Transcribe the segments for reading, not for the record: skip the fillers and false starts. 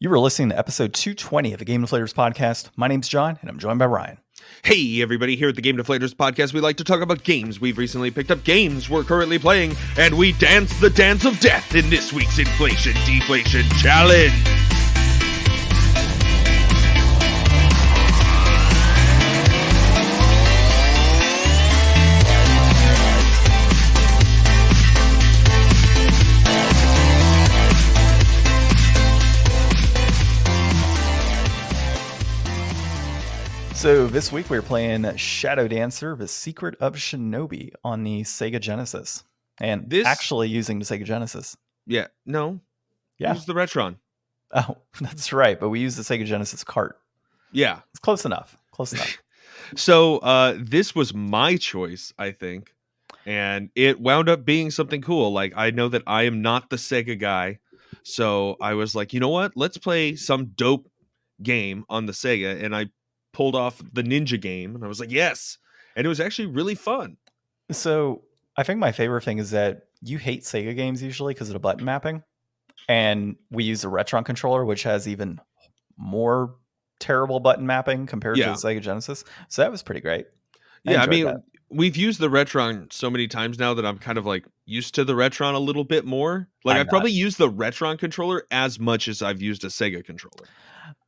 You were listening to episode 220 of the Game Deflators Podcast. My name's John, and I'm joined by Ryan. Hey, everybody, here at the Game Deflators Podcast, we like to talk about games we've recently picked up, games we're currently playing, and we dance the dance of death in this week's Inflation Deflation Challenge. So this week we're playing Shadow Dancer, the Secret of Shinobi on the Sega Genesis. And this actually using the Sega Genesis. Yeah, no. Yeah. Use the Retron. Oh, that's right. But we use the Sega Genesis cart. Yeah. It's close enough. Close enough. So this was my choice, I think. And it wound up being something cool. Like, I know that I am not the Sega guy. So I was like, you know what? Let's play some dope game on the Sega. And I pulled off the Ninja game, and I was like, yes. And it was actually really fun. So I think my favorite thing is that you hate Sega games usually because of the button mapping. And we use the Retron controller, which has even more terrible button mapping compared to the Sega Genesis. So that was pretty great. I mean, we've used the Retron so many times now that I'm kind of like used to the Retron a little bit more. Like, I've probably used the Retron controller as much as I've used a Sega controller.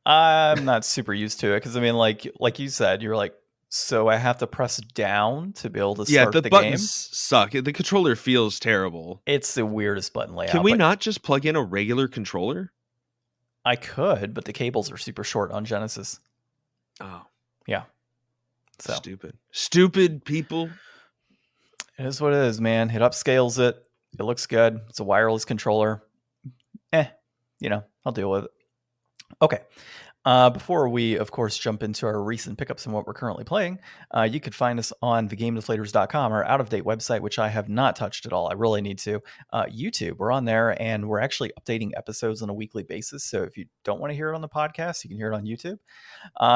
I'm not super used to it because I mean, like you said, you're like, so I have to press down to be able to start the game. Yeah, the buttons suck. The controller feels terrible. It's the weirdest button layout. Can we not just plug in a regular controller? I could, but the cables are super short on Genesis. Oh, yeah. So stupid people. It is what it is, man. It upscales it. It looks good. It's a wireless controller. I'll deal with it. Okay. Before we, of course, jump into our recent pickups and what we're currently playing, you could find us on thegamedeflators.com, our out-of-date website, which I have not touched at all. I really need to. YouTube, we're on there, and we're actually updating episodes on a weekly basis. So if you don't want to hear it on the podcast, you can hear it on YouTube.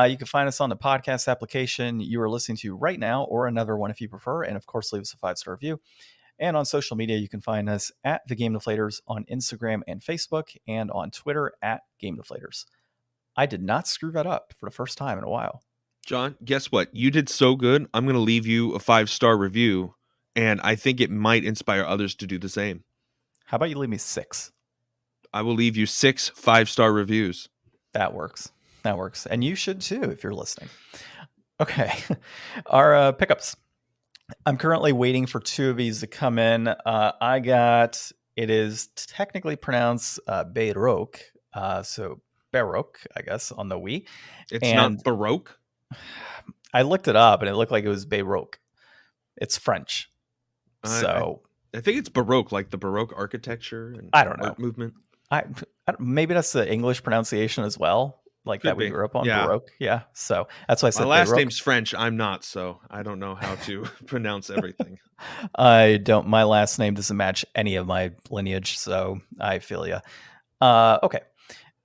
You can find us on the podcast application you are listening to right now, or another one if you prefer. And, of course, leave us a 5-star review. And on social media, you can find us at The Game Deflators on Instagram and Facebook, and on Twitter at Game Deflators. I did not screw that up for the first time in a while. John, guess what? You did so good. I'm going to leave you a 5-star review, and I think it might inspire others to do the same. How about you leave me 6? I will leave you 6 5-star reviews. That works. And you should too if you're listening. Okay. Our pickups. I'm currently waiting for 2 of these to come in. It is technically pronounced Baroque. So Baroque, I guess, on the Wii. It's not Baroque? I looked it up and it looked like it was Baroque. It's French. I think it's Baroque, like the Baroque architecture and I don't know. art movement. Maybe that's the English pronunciation as well. Like Could that we grew up on Baroque. Yeah. So that's why I said my last Baroque. name's French. I'm not, so I don't know how to pronounce everything. I don't. My last name doesn't match any of my lineage, so I feel you. Okay.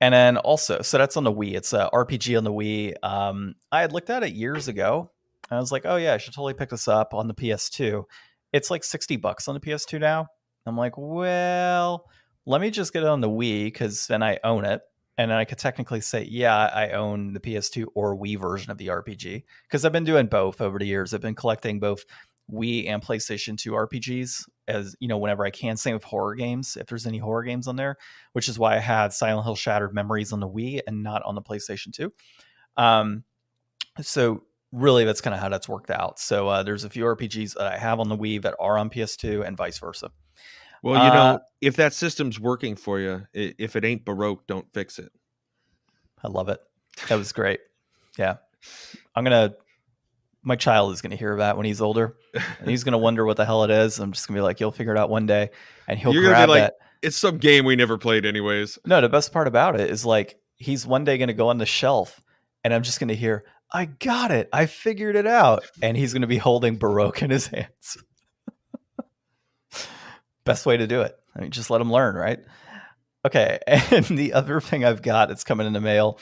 And then also, so that's on the Wii. It's a RPG on the Wii. I had looked at it years ago. I was like, oh yeah, I should totally pick this up on the PS2. It's like $60 on the PS2 now. I'm like, well, let me just get it on the Wii because then I own it. And then I could technically say, yeah, I own the PS2 or Wii version of the RPG. Because I've been doing both over the years. I've been collecting both Wii and PlayStation 2 RPGs as, whenever I can. Same with horror games, if there's any horror games on there, which is why I had Silent Hill Shattered Memories on the Wii and not on the PlayStation 2. So really, that's kind of how that's worked out. So there's a few RPGs that I have on the Wii that are on PS2 and vice versa. Well, if that system's working for you, if it ain't Baroque, don't fix it. I love it. That was great. Yeah. My child is going to hear that when he's older, and he's going to wonder what the hell it is. I'm just going to be like, you'll figure it out one day, and he'll grab that. It's some game we never played anyways. No, the best part about it is like, he's one day going to go on the shelf, and I'm just going to hear, I got it. I figured it out. And he's going to be holding Baroque in his hands. Best way to do it. I mean, just let him learn, right? Okay. And the other thing I've got that's coming in the mail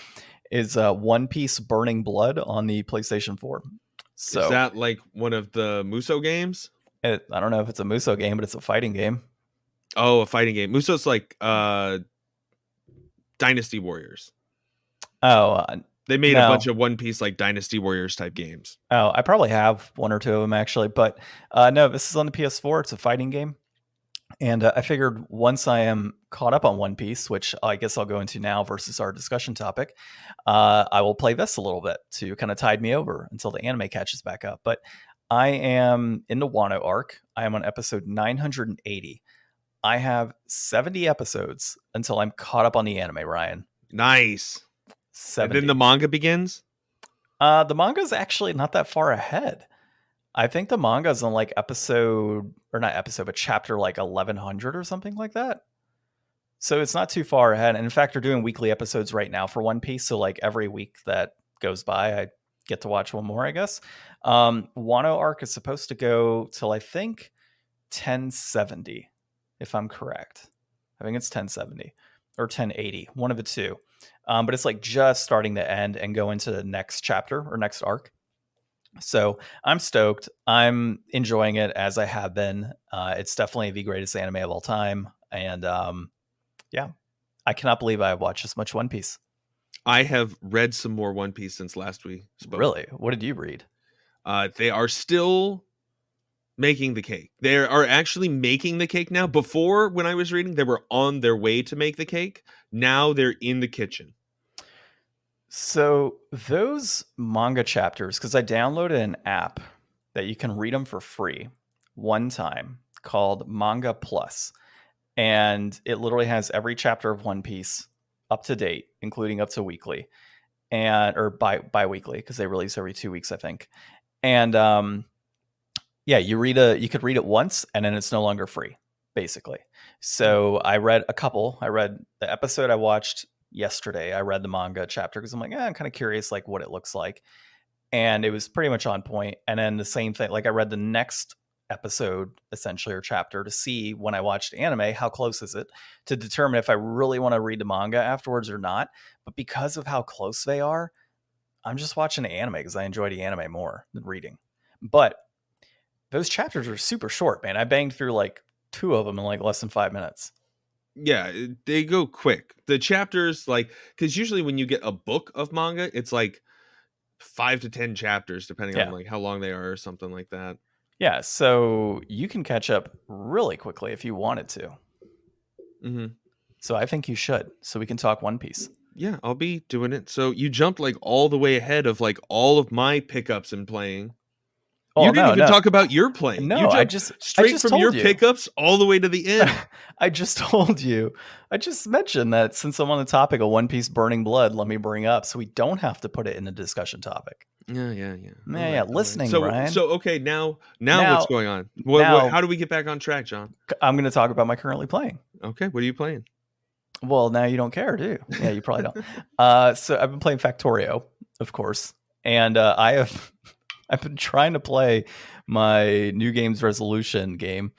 is One Piece Burning Blood on the PlayStation 4. So is that like one of the Muso games? I don't know if it's a Muso game, but it's a fighting game. Oh, a fighting game. Muso's like Dynasty Warriors. Oh, They made a no. bunch of One Piece like Dynasty Warriors type games. Oh, I probably have one or two of them actually, but no, this is on the PS4. It's a fighting game. And I figured once I am caught up on One Piece, which I guess I'll go into now versus our discussion topic, I will play this a little bit to kind of tide me over until the anime catches back up. But I am in the Wano arc. I am on episode 980. I have 70 episodes until I'm caught up on the anime, Ryan. Nice. 70. And then the manga begins? The manga is actually not that far ahead. I think the manga is on like chapter like 1100 or something like that. So it's not too far ahead. And in fact, they're doing weekly episodes right now for One Piece. So like every week that goes by, I get to watch one more, I guess. Wano arc is supposed to go till I think 1070, if I'm correct. I think it's 1070 or 1080, one of the two. But it's like just starting to end and go into the next chapter or next arc. So I'm stoked. I'm enjoying it as I have been. It's definitely the greatest anime of all time. And yeah, I cannot believe I have watched this much One Piece. I have read some more One Piece since last we spoke. Really? What did you read? They are still making the cake. They are actually making the cake now. Before, when I was reading, they were on their way to make the cake. Now they're in the kitchen. So those manga chapters, because I downloaded an app that you can read them for free one time called Manga Plus. And it literally has every chapter of One Piece up to date, including up to weekly or bi-weekly, because they release every 2 weeks, I think. And yeah, you could read it once and then it's no longer free, basically. So I read a couple. I read the episode I watched yesterday. I read the manga chapter because I'm like, I'm kind of curious like what it looks like. And it was pretty much on point. And then the same thing, like I read the next episode essentially or chapter to see when I watched anime, how close is it to determine if I really want to read the manga afterwards or not. But because of how close they are, I'm just watching the anime because I enjoy the anime more than reading. But those chapters are super short, man. I banged through like 2 of them in like less than 5 minutes. Yeah, they go quick. The chapters, like, because usually when you get a book of manga, it's like 5 to 10 chapters, depending on like how long they are or something like that. Yeah, so you can catch up really quickly if you wanted to. Mm-hmm. So I think you should, so we can talk One Piece. Yeah, I'll be doing it. So you jumped like all the way ahead of like all of my pickups and playing. Oh, you didn't even talk about your playing. No, you I just from your pickups all the way to the end. I just told you. I just mentioned that since I'm on the topic of One Piece Burning Blood, let me bring up so we don't have to put it in the discussion topic. Yeah. Yeah, listening, so, Ryan. So, okay, now what's going on? How do we get back on track, John? I'm going to talk about my currently playing. Okay, what are you playing? Well, now you don't care, do you? Yeah, you probably don't. So I've been playing Factorio, of course, and I've been trying to play my New Games Resolution game,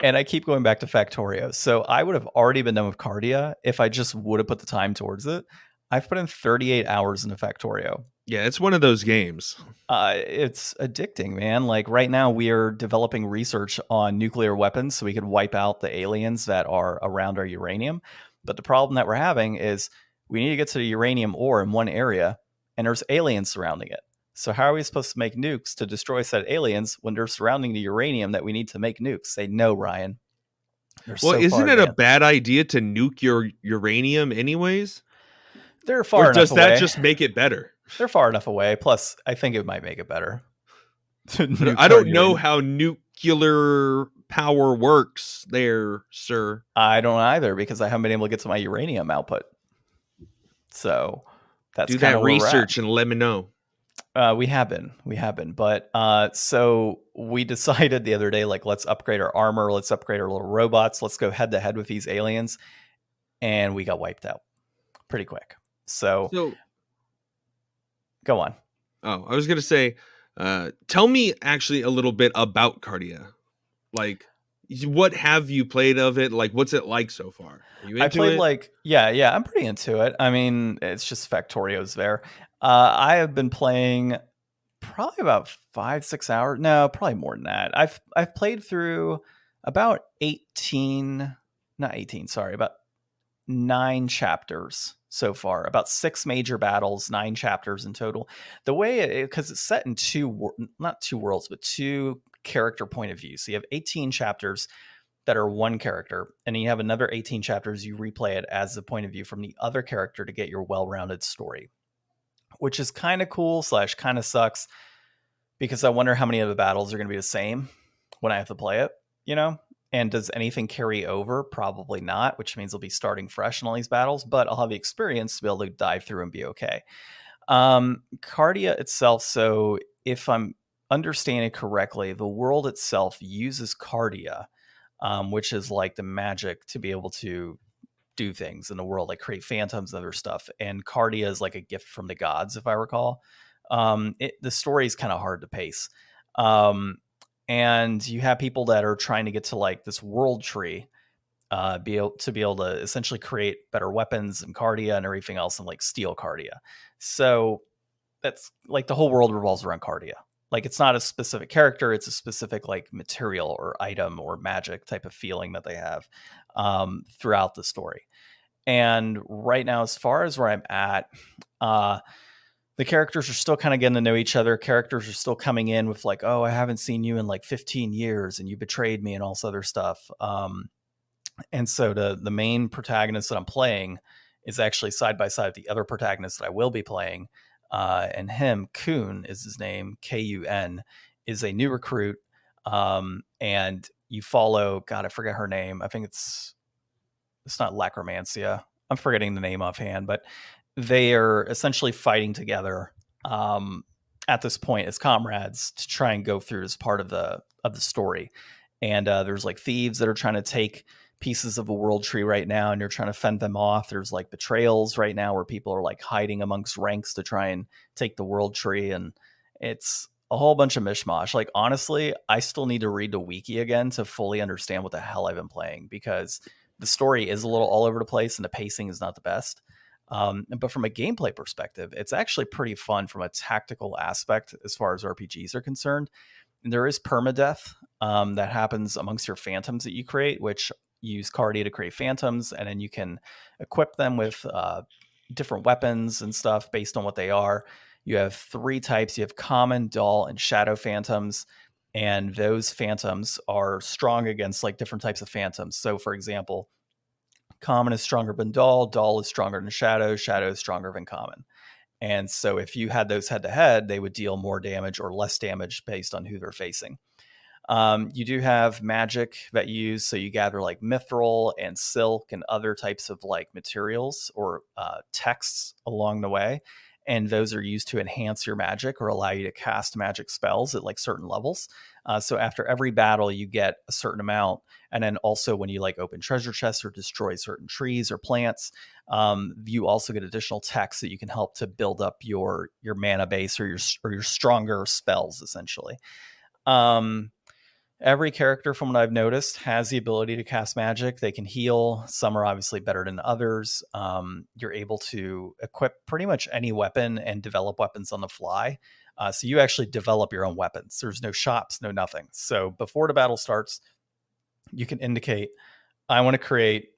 and I keep going back to Factorio. So I would have already been done with Cardia if I just would have put the time towards it. I've put in 38 hours into Factorio. Yeah, it's one of those games. It's addicting, man. Like right now we are developing research on nuclear weapons so we could wipe out the aliens that are around our uranium. But the problem that we're having is we need to get to the uranium ore in one area and there's aliens surrounding it. So how are we supposed to make nukes to destroy said aliens when they're surrounding the uranium that we need to make nukes? Say no, Ryan. Isn't it a bad idea to nuke your uranium anyways? They're far enough away. Or does that just make it better? They're far enough away. Plus, I think it might make it better. I don't know how nuclear power works there, sir. I don't either because I haven't been able to get to my uranium output. So that's do that research and let me know. We have been. But so we decided the other day, like, let's upgrade our armor. Let's upgrade our little robots. Let's go head to head with these aliens. And we got wiped out pretty quick. So go on. Oh, I was going to say, tell me actually a little bit about Cardia. Like, what have you played of it? Like, what's it like so far? Are you into I played it? Yeah, I'm pretty into it. I mean, it's just Factorio's there. I have been playing probably about 5-6 hours. No, probably more than that. I've played through about 18, not 18, sorry, about 9 chapters so far, about 6 major battles, 9 chapters in total. The way because it's set in not two worlds, but 2 character point of view. So you have 18 chapters that are one character, and then you have another 18 chapters you replay it as the point of view from the other character to get your well-rounded story, which is kind of cool / kind of sucks, because I wonder how many of the battles are going to be the same when I have to play it, And does anything carry over? Probably not, which means I'll be starting fresh in all these battles, but I'll have the experience to be able to dive through and be okay. Cardia itself, so if I'm understanding correctly, the world itself uses Cardia, which is like the magic to be able to do things in the world, like create phantoms and other stuff. And Cardia is like a gift from the gods, if I recall. The story is kind of hard to pace. And you have people that are trying to get to like this world tree, be able to essentially create better weapons and Cardia and everything else, and like steal Cardia. So that's like the whole world revolves around Cardia. Like it's not a specific character, it's a specific like material or item or magic type of feeling that they have throughout the story. And right now, as far as where I'm at, the characters are still kind of getting to know each other. Characters are still coming in with like, oh, I haven't seen you in like 15 years and you betrayed me and all this other stuff. And so the main protagonist that I'm playing is actually side by side with the other protagonist that I will be playing. And him, Kun is his name, Kun, is a new recruit. And you follow, God, I forget her name. I think it's not Lacromancia. I'm forgetting the name offhand, but they are essentially fighting together at this point as comrades to try and go through as part of the story. And there's like thieves that are trying to take pieces of the world tree right now, and you're trying to fend them off. There's like betrayals right now where people are like hiding amongst ranks to try and take the world tree, and it's a whole bunch of mishmash. Like honestly, I still need to read the wiki again to fully understand what the hell I've been playing, because the story is a little all over the place and the pacing is not the best. But from a gameplay perspective, it's actually pretty fun from a tactical aspect as far as RPGs are concerned. And there is permadeath that happens amongst your phantoms that you create, which use Cardia to create phantoms, and then you can equip them with different weapons and stuff based on what they are. You have 3 types. You have common, dull, and shadow phantoms. And those phantoms are strong against like different types of phantoms. So for example, common is stronger than dull is stronger than shadow is stronger than common. And so if you had those head to head, they would deal more damage or less damage based on who they're facing. You do have magic that you use. So you gather like mithril and silk and other types of like materials or texts along the way. And those are used to enhance your magic or allow you to cast magic spells at like certain levels. So after every battle, you get a certain amount. And then also when you like open treasure chests or destroy certain trees or plants, you also get additional text that you can help to build up your mana base or your stronger spells, essentially. Every character, from what I've noticed, has the ability to cast magic. They can heal. Some are obviously better than others. You're able to equip pretty much any weapon and develop weapons on the fly. So you actually develop your own weapons. There's no shops, no nothing. So before the battle starts, you can indicate, I want to create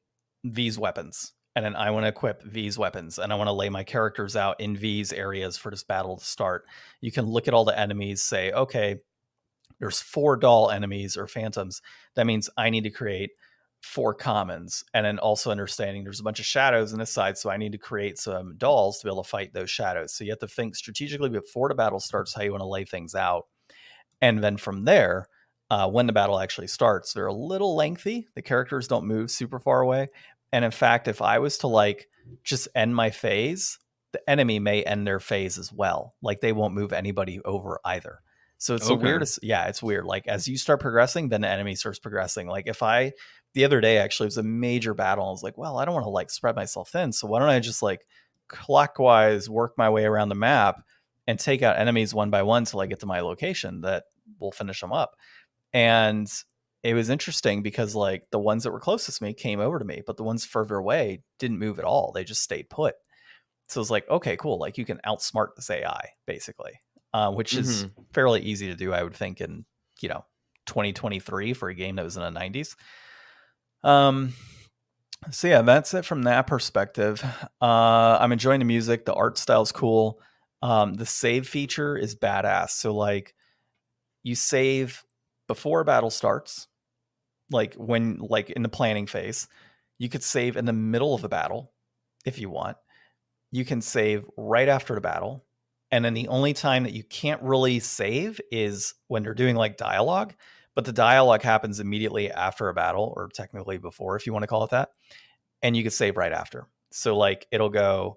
these weapons, and then I want to equip these weapons, and I want to lay my characters out in these areas for this battle to start. You can look at all the enemies, say, okay, there's 4 dull enemies or phantoms. That means I need to create 4 commons. And then also understanding there's a bunch of shadows on this side, so I need to create some dulls to be able to fight those shadows. So you have to think strategically before the battle starts how you want to lay things out. And then from there, when the battle actually starts, they're a little lengthy. The characters don't move super far away. And in fact, if I was to like just end my phase, the enemy may end their phase as well. Like they won't move anybody over either. So it's it's weird. Like as you start progressing, then the enemy starts progressing. Like the other day actually it was a major battle. I was like, well, I don't want to like spread myself thin. So why don't I just like clockwise work my way around the map and take out enemies one by one till I get to my location that will finish them up. And it was interesting because like the ones that were closest to me came over to me, but the ones further away didn't move at all. They just stayed put. So it's like, okay, cool. Like you can outsmart this AI basically. Which is fairly easy to do, I would think, in 2023 for a game that was in the 90s. So yeah, that's it from that perspective. I'm enjoying the music. The art style's cool. The save feature is badass. So like you save before a battle starts, like when like in the planning phase. You could save in the middle of a battle if you want. You can save right after the battle. And then the only time that you can't really save is when they're doing like dialogue, but the dialogue happens immediately after a battle, or technically before, if you want to call it that. And you can save right after. So like it'll go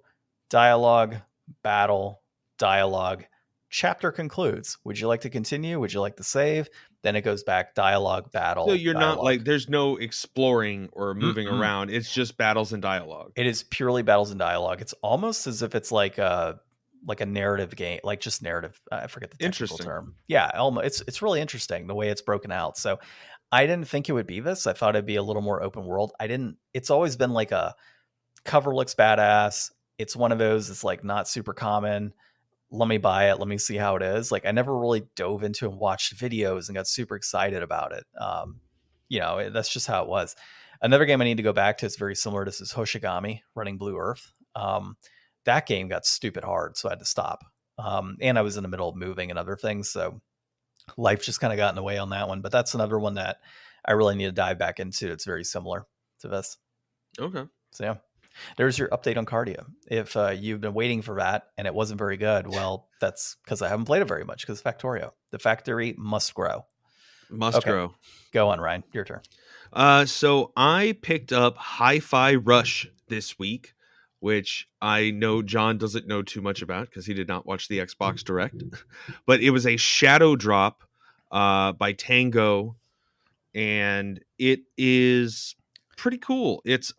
dialogue, battle, dialogue, chapter concludes. Would you like to continue? Would you like to save? Then it goes back dialogue, So battle, you're not dialogue. like there's no exploring or moving Mm-mm. around. It's just battles and dialogue. It is purely battles and dialogue. It's almost as if it's like a narrative game, like just narrative. I forget the technical Interesting. term. Yeah, almost. It's really interesting the way it's broken out. So I didn't think it would be this. I thought it'd be a little more open world. I didn't. It's always been like a cover looks badass. It's one of those. It's like not super common. Let me buy it. Let me see how it is. Like I never really dove into and watched videos and got super excited about it. That's just how it was. Another game I need to go back to is very similar to this is Hoshigami Running Blue Earth. That game got stupid hard, so I had to stop. And I was in the middle of moving and other things, so life just kind of got in the way on that one. But that's another one that I really need to dive back into. It's very similar to this. Okay. So yeah. There's your update on Cardia. If you've been waiting for that and it wasn't very good, well, that's because I haven't played it very much because Factorio. The factory must grow. Must Okay. grow. Go on, Ryan. Your turn. So I picked up Hi-Fi Rush this week, which I know John doesn't know too much about because he did not watch the Xbox Direct. But it was a shadow drop by Tango, and it is pretty cool. It's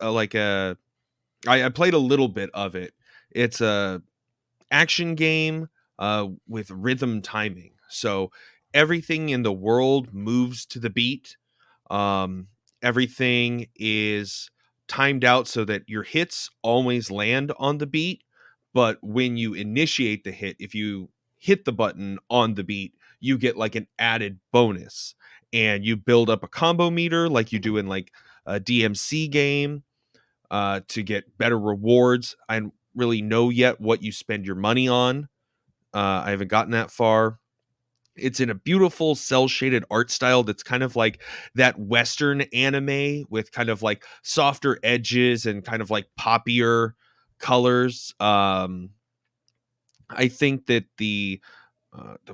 I played a little bit of it. It's a action game with rhythm timing. So everything in the world moves to the beat. Um, Everything is timed out so that your hits always land on the beat. But when you initiate the hit, if you hit the button on the beat, you get like an added bonus. And you build up a combo meter like you do in like a DMC game to get better rewards. I don't really know yet what you spend your money on. I haven't gotten that far. It's in a beautiful cell shaded art style that's kind of like that Western anime with kind of like softer edges and kind of like poppier colors. I think that the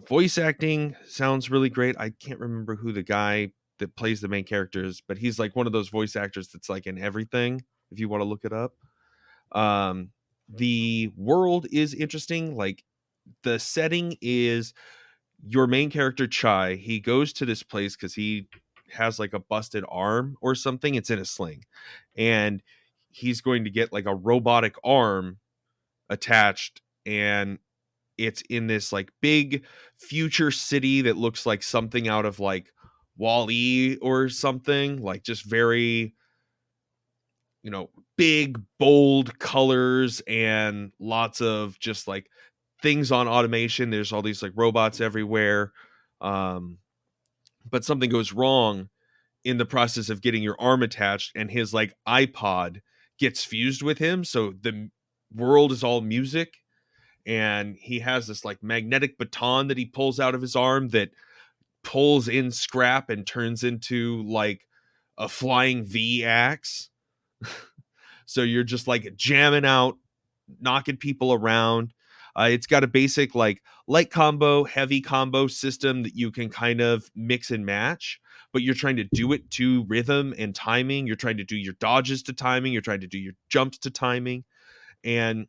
voice acting sounds really great. I can't remember who the guy that plays the main character is, but he's like one of those voice actors that's like in everything. If you want to look it up, the world is interesting. Like the setting is your main character Chai. He goes to this place because he has like a busted arm or something. It's in a sling, and he's going to get like a robotic arm attached, and it's in this like big future city that looks like something out of like Wall-E or something, like just very, big bold colors and lots of just like things on automation. There's all these like robots everywhere. um but something goes wrong in the process of getting your arm attached, and his like iPod gets fused with him, so the world is all music. And he has this like magnetic baton that he pulls out of his arm that pulls in scrap and turns into like a flying V axe. So you're just like jamming out, knocking people around. It's got a basic like light combo, heavy combo system that you can kind of mix and match, but you're trying to do it to rhythm and timing. You're trying to do your dodges to timing. You're trying to do your jumps to timing. And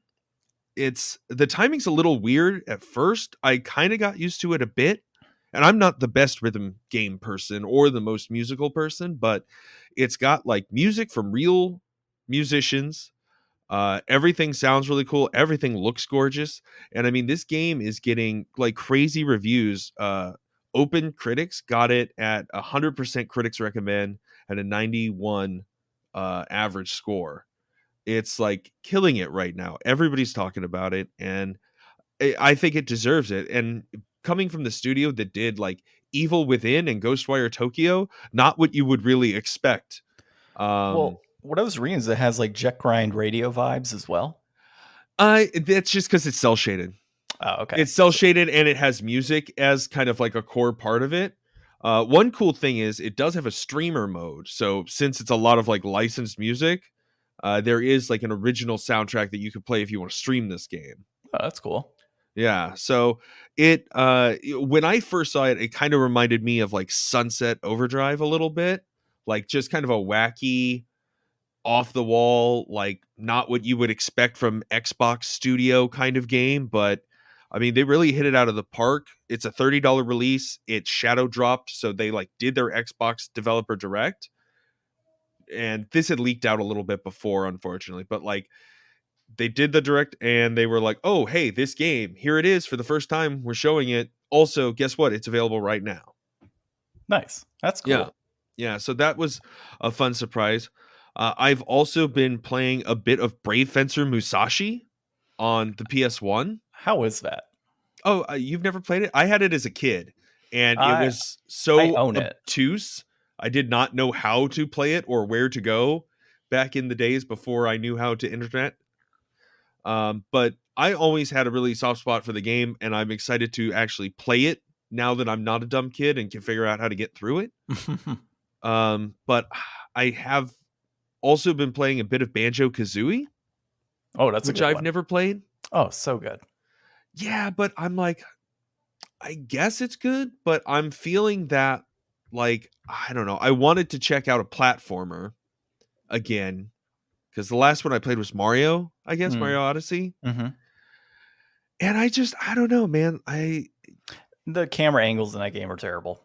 the timing's a little weird at first. I kind of got used to it a bit. And I'm not the best rhythm game person or the most musical person, but it's got like music from real musicians. Everything sounds really cool. Everything looks gorgeous. And I mean, this game is getting like crazy reviews. Open Critics got it at 100% critics recommend and a 91 average score. It's like killing it right now. Everybody's talking about it, and I think it deserves it. And coming from the studio that did like Evil Within and Ghostwire Tokyo, not what you would really expect. Well, what I was reading is it has like jet grind radio vibes as well. That's just because it's cell shaded. Oh, okay. It's cell shaded and it has music as kind of like a core part of it. One cool thing is it does have a streamer mode. So since it's a lot of like licensed music, there is like an original soundtrack that you could play if you want to stream this game. Oh, that's cool. Yeah. So it when I first saw it, it kind of reminded me of like Sunset Overdrive a little bit. Like just kind of a wacky, off the wall, like not what you would expect from Xbox Studio kind of game, but I mean they really hit it out of the park. It's a $30 release. It's shadow dropped, so they like did their Xbox developer direct. And this had leaked out a little bit before, unfortunately, but like they did the direct and they were like, "Oh, hey, this game, here it is for the first time. We're showing it. Also, guess what? It's available right now." Nice. That's cool. Yeah. Yeah, so that was a fun surprise. I've also been playing a bit of Brave Fencer Musashi on the PS1. How is that? Oh, you've never played it? I had it as a kid, and it I was I so own it. obtuse. I did not know how to play it or where to go back in the days before I knew how to internet. But I always had a really soft spot for the game, and I'm excited to actually play it now that I'm not a dumb kid and can figure out how to get through it. But I have also been playing a bit of Banjo Kazooie, Oh, that's a which good I've one. never played. Oh, so good. Yeah, but I'm like, I guess it's good, but I'm feeling that, like, I don't know. I wanted to check out a platformer again because the last one I played was Mario, I guess, Mario Odyssey. Mm-hmm. And I don't know, man. The camera angles in that game are terrible.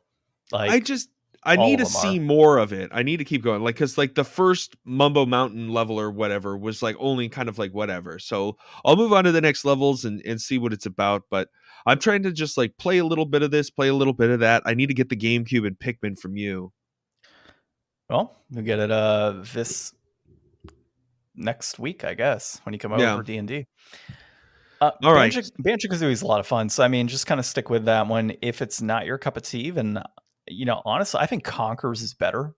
I Like just, I all need of to them see are. more of it. I need to keep going. Like, cause like the first Mumbo Mountain level or whatever was like only kind of like whatever. So I'll move on to the next levels and see what it's about. But I'm trying to just like play a little bit of this, play a little bit of that. I need to get the GameCube and Pikmin from you. Well, we'll get it this next week, I guess, when you come over Yeah. for D&D. All right. Banjo-Kazooie is a lot of fun. So, I mean, just kind of stick with that one. If it's not your cup of tea, then, honestly, I think Conker's is better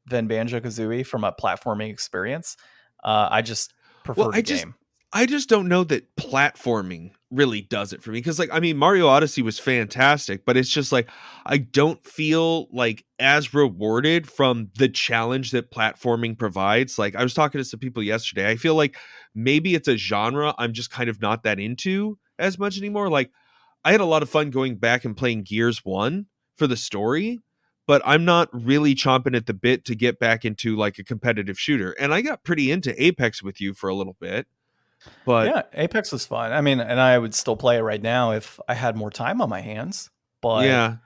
than Banjo-Kazooie from a platforming experience. I just Well, prefer the game. I just don't know that platforming really does it for me because like I mean Mario Odyssey was fantastic, but it's just like I don't feel like as rewarded from the challenge that platforming provides. Like I was talking to some people yesterday. I feel like maybe it's a genre I'm just kind of not that into as much anymore. Like I had a lot of fun going back and playing Gears 1 for the story, but I'm not really chomping at the bit to get back into like a competitive shooter. And I got pretty into Apex with you for a little bit. But Yeah, Apex was fun. I mean, and I would still play it right now if I had more time on my hands. But yeah,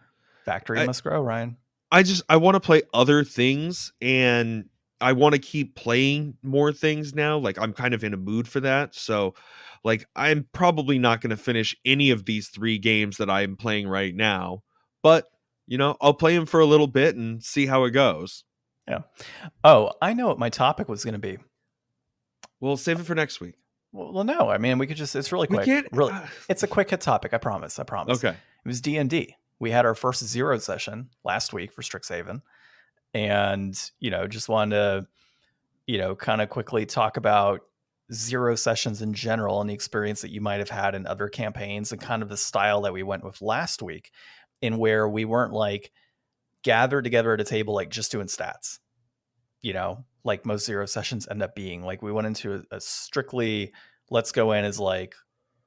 factory I, must grow, Ryan. I want to play other things and I want to keep playing more things now. Like I'm kind of in a mood for that. So like I'm probably not going to finish any of these 3 games that I'm playing right now, but I'll play them for a little bit and see how it goes. Yeah. Oh, I know what my topic was going to be. We'll save it for next week. Well, no. I mean, we could just—it's really We quick. can't. Really, it's a quick hit topic. I promise. I promise. Okay. It was D&D. We had our first zero session last week for Strixhaven, and just wanted to kind of quickly talk about zero sessions in general and the experience that you might have had in other campaigns and kind of the style that we went with last week, in where we weren't like gathered together at a table like just doing stats. Like most zero sessions end up being. Like we went into a strictly let's go in as like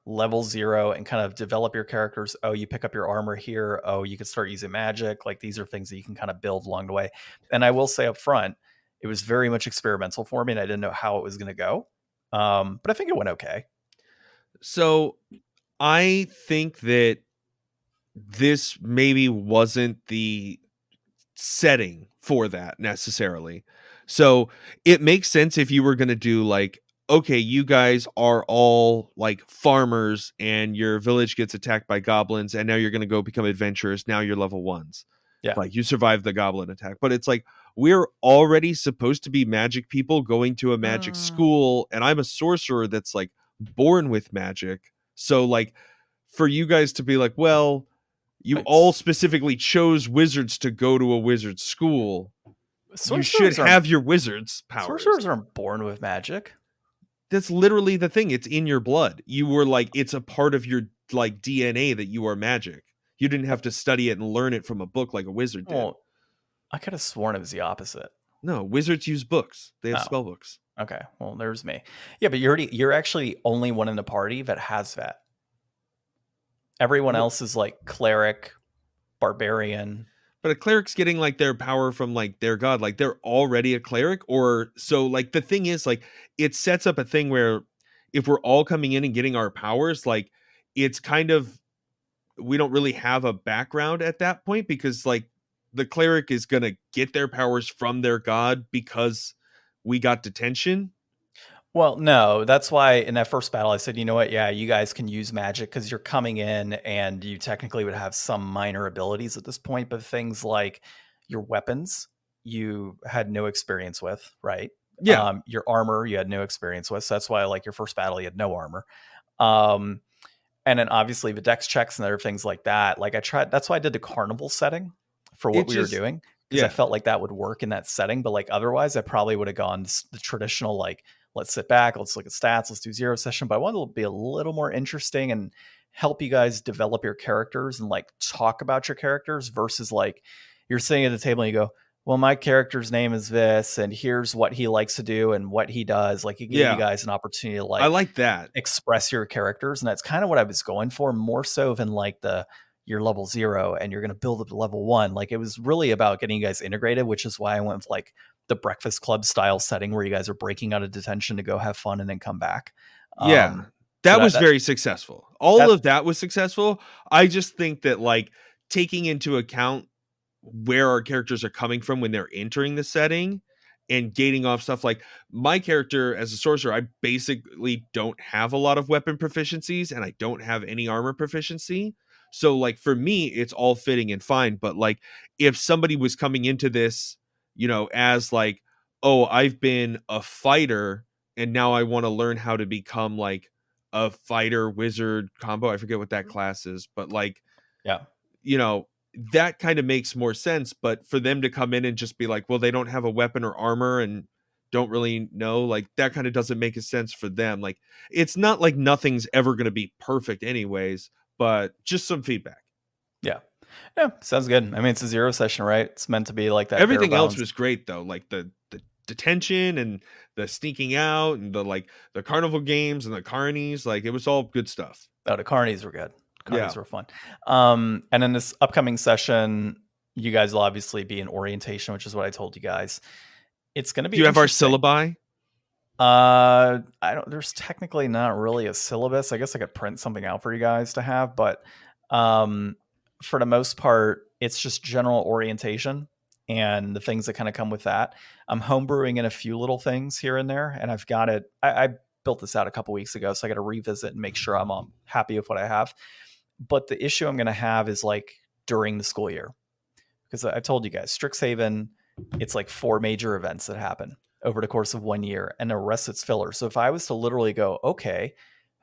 level 0 and kind of develop your characters. Oh, you pick up your armor here. Oh, you can start using magic. Like these are things that you can kind of build along the way. And I will say up front, it was very much experimental for me and I didn't know how it was going to go. But I think it went okay. So I think that this maybe wasn't the setting for that necessarily. So it makes sense if you were going to do like, okay, you guys are all like farmers and your village gets attacked by goblins and now you're going to go become adventurers. Now you're level 1s. Yeah. Like you survived the goblin attack. But it's like we're already supposed to be magic people going to a magic school and I'm a sorcerer that's like born with magic. So like for you guys to be like, well, you all specifically chose wizards to go to a wizard school. you should have your wizard's powers. Sorcerers aren't born with magic. That's literally the thing. It's in your blood. You were like, it's a part of your like DNA that you are magic. You didn't have to study it and learn it from a book like a wizard did. Well, I could have sworn it was the opposite. No, wizards use books. They have spell books. Okay, well, there's me. Yeah, but you're actually the only one in the party that has that. Everyone else is like cleric, barbarian. But a cleric's getting like their power from like their god. Like they're already a cleric, or so like the thing is like it sets up a thing where if we're all coming in and getting our powers, like it's kind of, we don't really have a background at that point, because like the cleric is going to get their powers from their god because we got detention. Well, no, that's why in that first battle I said, you know what? Yeah, you guys can use magic because you're coming in and you technically would have some minor abilities at this point, but things like your weapons, you had no experience with, right? Yeah. Your armor, you had no experience with. So that's why, like, your first battle, you had no armor. And then obviously the dex checks and other things like that. Like I tried, that's why I did the carnival setting for what we were doing, because I felt like that would work in that setting. But like otherwise, I probably would have gone the traditional, like, let's sit back, let's look at stats, let's do zero session. But I wanted to be a little more interesting and help you guys develop your characters and like talk about your characters versus like you're sitting at the table and you go, well, my character's name is this, and here's what he likes to do and what he does. Like, it gave you guys an opportunity to like, I like that, express your characters. And that's kind of what I was going for, more so than like you're level 0 and you're going to build up to level 1. Like, it was really about getting you guys integrated, which is why I went with like the Breakfast Club style setting where you guys are breaking out of detention to go have fun and then come back. That was very successful. All of that was successful. I just think that like taking into account where our characters are coming from when they're entering the setting and gating off stuff, like my character as a sorcerer, I basically don't have a lot of weapon proficiencies and I don't have any armor proficiency. So like for me, it's all fitting and fine. But like if somebody was coming into this, you know, as like, oh, I've been a fighter and now I want to learn how to become like a fighter wizard combo. I forget what that class is, but like, yeah, you know, that kind of makes more sense. But for them to come in and just be like, well, they don't have a weapon or armor and don't really know, like that kind of doesn't make a sense for them. Like, it's not like nothing's ever going to be perfect anyways, but just some feedback. Yeah, sounds good. I mean, it's a zero session, right? It's meant to be like that. Everything else was great though, like the detention and the sneaking out and the like the carnival games and the carnies. Like it was all good stuff. Oh, the carnies were good. Carnies were fun. And then this upcoming session, you guys will obviously be in orientation, which is what I told you guys. It's going to be. Do you have our syllabi? I don't. There's technically not really a syllabus. I guess I could print something out for you guys to have, but for the most part, it's just general orientation and the things that kind of come with that. I'm homebrewing in a few little things here and there, and I've got it. I built this out a couple weeks ago, so I got to revisit and make sure I'm happy with what I have. But the issue I'm going to have is like during the school year, because I told you guys, Strixhaven, it's like 4 major events that happen over the course of 1 year, and the rest it's filler. So if I was to literally go, okay,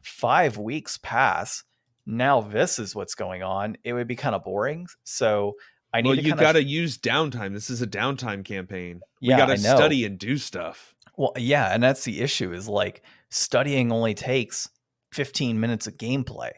5 weeks pass, now this is what's going on, it would be kind of boring. So I need you got to use downtime. This is a downtime campaign. We Yeah, got to I know. study and do stuff. Well, yeah, and that's the issue, is like studying only takes 15 minutes of gameplay.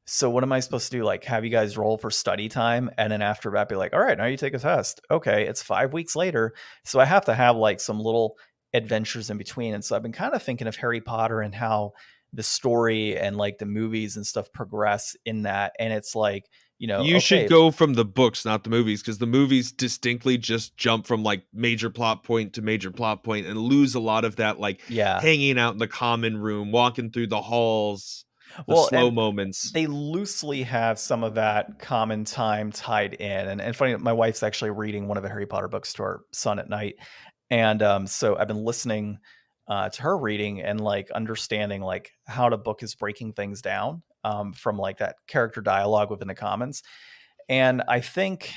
So what am I supposed to do? Like have you guys roll for study time and then after that be like, all right, now you take a test. Okay, it's 5 weeks later. So I have to have like some little adventures in between. And so I've been kind of thinking of Harry Potter and how the story and like the movies and stuff progress in that. And it's like, you know, you should go from the books, not the movies, because the movies distinctly just jump from like major plot point to major plot point and lose a lot of that, like hanging out in the common room, walking through the halls, the slow moments. They loosely have some of that common time tied in. And funny, my wife's actually reading one of the Harry Potter books to our son at night. And so I've been listening to her reading and like understanding like how the book is breaking things down from like that character dialogue within the commons. And I think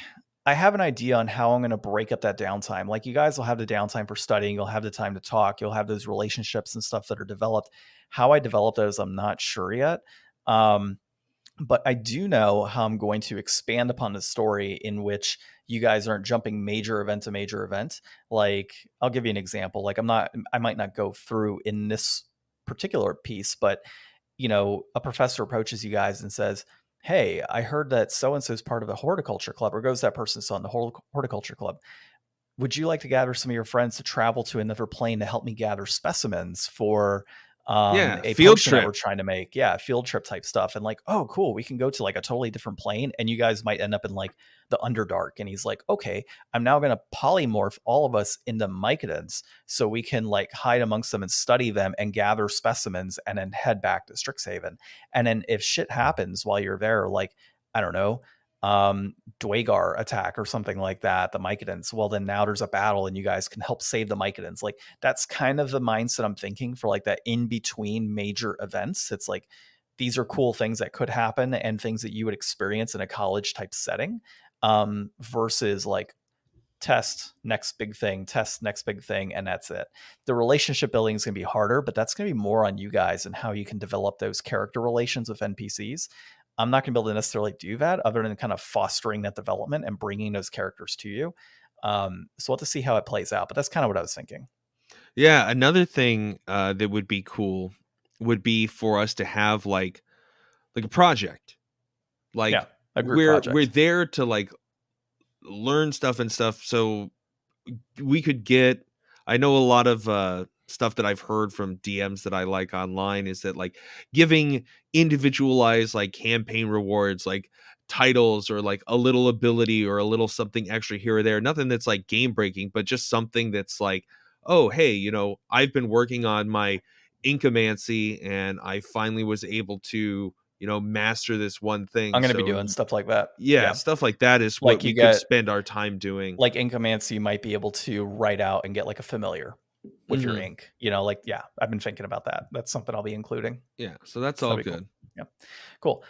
I have an idea on how I'm going to break up that downtime. Like you guys will have the downtime for studying. You'll have the time to talk. You'll have those relationships and stuff that are developed. How I develop those, I'm not sure yet. But I do know how I'm going to expand upon the story in which you guys aren't jumping major event to major event. Like, I'll give you an example. Like, I might not go through in this particular piece, but a professor approaches you guys and says, "Hey, I heard that so and so is part of the horticulture club," or goes that person's son, the horticulture club. Would you like to gather some of your friends to travel to another plane to help me gather specimens for Yeah, a field potion that we're trip. trying to make? Yeah, field trip type stuff. And like, oh, cool, we can go to like a totally different plane, and you guys might end up in like the Underdark. And he's like, okay, I'm now going to polymorph all of us into myconids so we can like hide amongst them and study them and gather specimens and then head back to Strixhaven. And then if shit happens while you're there, like, I don't know, Dwagar attack or something like that, the Mycodons, well, then now there's a battle and you guys can help save the Mycodons. Like, that's kind of the mindset I'm thinking for like that in between major events. It's like, these are cool things that could happen and things that you would experience in a college type setting, versus like test next big thing, and that's it. The relationship building is going to be harder, but that's going to be more on you guys and how you can develop those character relations with NPCs. I'm not going to be able to necessarily do that other than kind of fostering that development and bringing those characters to you. So we'll have to see how it plays out, but that's kind of what I was thinking. Yeah, another thing that would be cool would be for us to have like a project. Yeah, Like a group we're project. there to like learn stuff and stuff, so we could get. I know a lot of stuff that I've heard from DMs that I like online is that like giving individualized like campaign rewards, like titles or like a little ability or a little something extra here or there, nothing that's like game breaking, but just something that's like, oh hey, I've been working on my incomancy and I finally was able to master this one I'm thing. going to be So doing stuff like that. yeah, Yeah. stuff like that is what Like you we could get spend our time doing. like Incomancy, you might be able to write out and get like a familiar with your Hmm. ink. Like, yeah, I've been thinking about that. That's something I'll be including. Yeah, so that's So all that'd be cool. good. Yeah. Cool.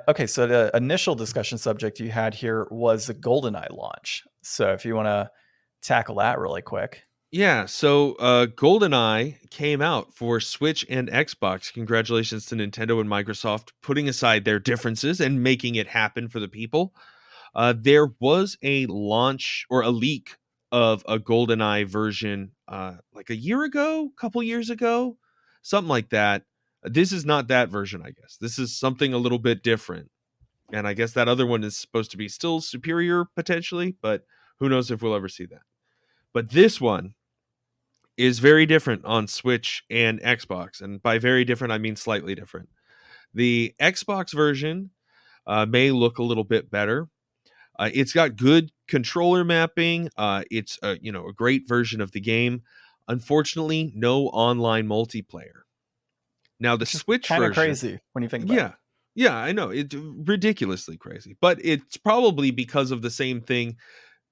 Okay. So the initial discussion subject you had here was the GoldenEye launch. So if you want to tackle that really quick. Yeah, so GoldenEye came out for Switch and Xbox. Congratulations to Nintendo and Microsoft putting aside their differences and making it happen for the people. There was a launch or a leak of a GoldenEye version like a year ago, couple years ago, something like that. This is not that version, I guess. This is something a little bit different. And I guess that other one is supposed to be still superior potentially, but who knows if we'll ever see that. But this one is very different on Switch and Xbox. And by very different, I mean slightly different. The Xbox version may look a little bit better. It's got good controller mapping. It's a great version of the game. Unfortunately, no online multiplayer. Now the Which is Switch kind of version, crazy when you think about it. yeah, yeah, I know it's ridiculously crazy, but it's probably because of the same thing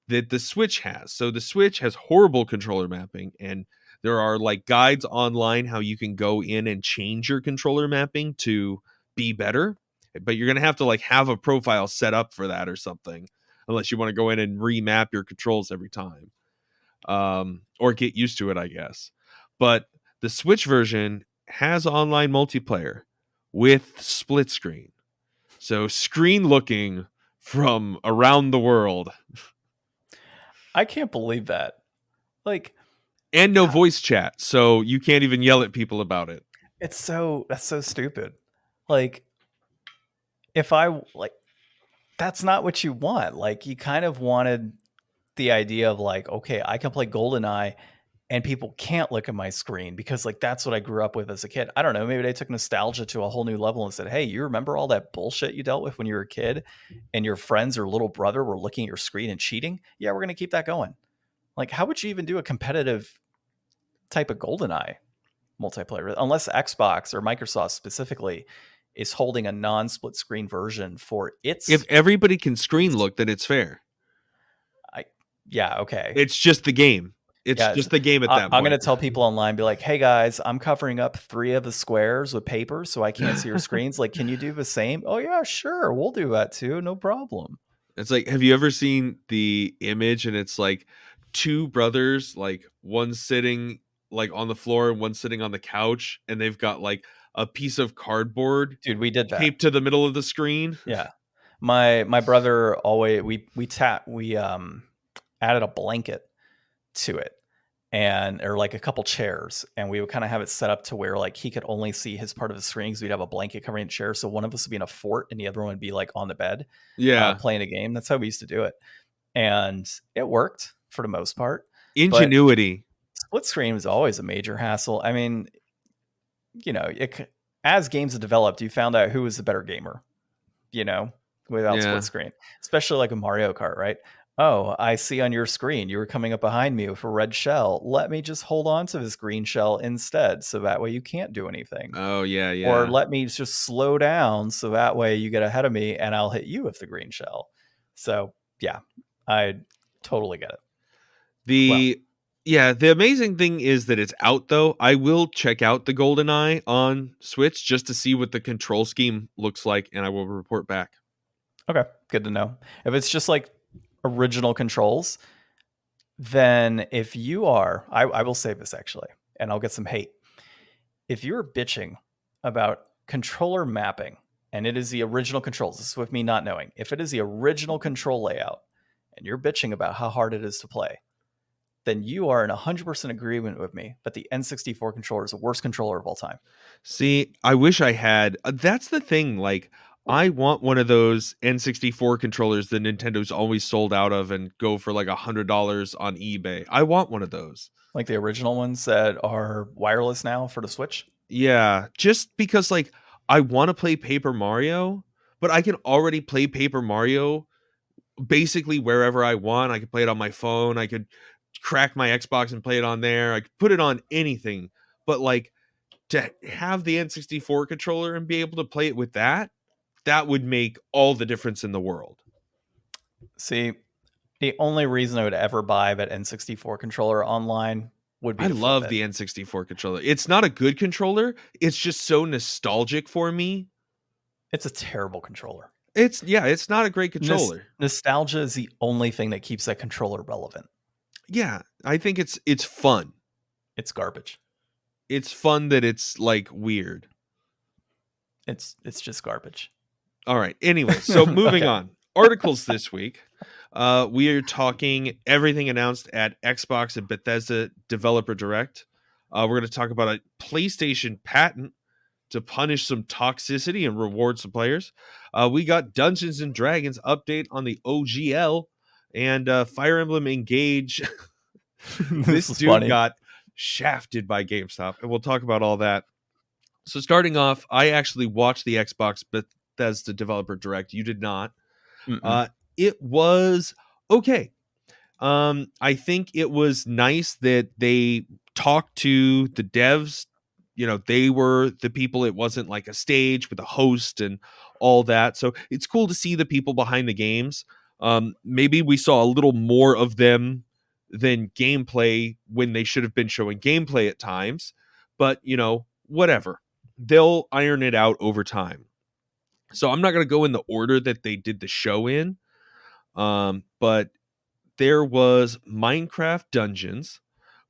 that the Switch has. So the Switch has horrible controller mapping, and there are like guides online how you can go in and change your controller mapping to be better. But you're gonna have to like have a profile set up for that or something, unless you want to go in and remap your controls every time, or get used to it, I guess. But the Switch version has online multiplayer with split screen, so screen looking from around the world. I can't believe that. Like, And no voice chat, so you can't even yell at people about it. that's so stupid. Like, if I like, that's not what you want. Like, you kind of wanted the idea of like, okay, I can play GoldenEye and people can't look at my screen because like that's what I grew up with as a kid. I don't know, maybe they took nostalgia to a whole new level and said, "Hey, you remember all that bullshit you dealt with when you were a kid and your friends or little brother were looking at your screen and cheating? Yeah, we're going to keep that going." Like, how would you even do a competitive type of GoldenEye multiplayer unless Xbox or Microsoft specifically is holding a non-split screen version for If its everybody can screen look, then it's fair. I yeah, okay. It's just the game. It's Yeah, just the game at that I'm gonna point. tell people online, be like, "Hey guys, I'm covering up 3 of the squares with paper so I can't see your screens. Like, can you do the same?" "Oh yeah, sure, we'll do that too, no problem." It's like, have you ever seen the image and it's like two brothers, like one sitting like on the floor and one sitting on the couch, and they've got like a piece of cardboard Dude, we did that. taped to the middle of the screen. Yeah. My brother always we added a blanket to it, and or like a couple chairs, and we would kind of have it set up to where like he could only see his part of the screen because we'd have a blanket covering the chair, so one of us would be in a fort and the other one would be like on the bed Yeah. playing a game. That's how we used to do it, and it worked for the most part. But Ingenuity. split screen was always a major hassle. I mean, as games have developed, you found out who was the better gamer, without split screen, especially like a Mario Kart, right? Oh, I see on your screen you were coming up behind me with a red shell. Let me just hold on to this green shell instead, so that way you can't do anything. Oh, yeah, yeah. Or let me just slow down, so that way you get ahead of me and I'll hit you with the green shell. So, yeah, I totally get it. The amazing thing is that it's out, though. I will check out the GoldenEye on Switch just to see what the control scheme looks like, and I will report back. Okay, good to know. If it's just like original controls, then if you are, I will say this actually, and I'll get some hate. If you're bitching about controller mapping, and it is the original controls, this is with me not knowing, if it is the original control layout, and you're bitching about how hard it is to play, then you are in 100% agreement with me that the N64 controller is the worst controller of all time. See, I wish I had. That's the thing. Like, I want one of those N64 controllers that Nintendo's always sold out of and go for like $100 on eBay. I want one of those. Like the original ones that are wireless now for the Switch? Yeah, just because like I want to play Paper Mario, but I can already play Paper Mario basically wherever I want. I could play it on my phone. I could crack my Xbox and play it on there. I could put it on anything. But like to have the N64 controller and be able to play it with that would make all the difference in the world. See, the only reason I would ever buy that N64 controller online would be I love the N64 controller. It's not a good controller. It's just so nostalgic for me. It's a terrible controller. It's not a great controller. Nostalgia is the only thing that keeps that controller relevant. Yeah, I think it's fun. It's garbage. It's fun that it's like weird. It's just garbage. All right. Anyway, so moving on. Articles this week. We are talking everything announced at Xbox and Bethesda Developer Direct. We're going to talk about a PlayStation patent to punish some toxicity and reward some players. We got Dungeons and Dragons update on the OGL and Fire Emblem Engage. This dude funny. Got shafted by GameStop, and we'll talk about all that. So starting off, I actually watched the Xbox Bethesda Developer Direct. You did not. It was okay. I think it was nice that they talked to the devs. You know, they were the people. It wasn't like a stage with a host and all that. So it's cool to see the people behind the games. Maybe we saw a little more of them than gameplay when they should have been showing gameplay at times. But, you know, whatever. They'll iron it out over time. So I'm not going to go in the order that they did the show in. But there was Minecraft Dungeons,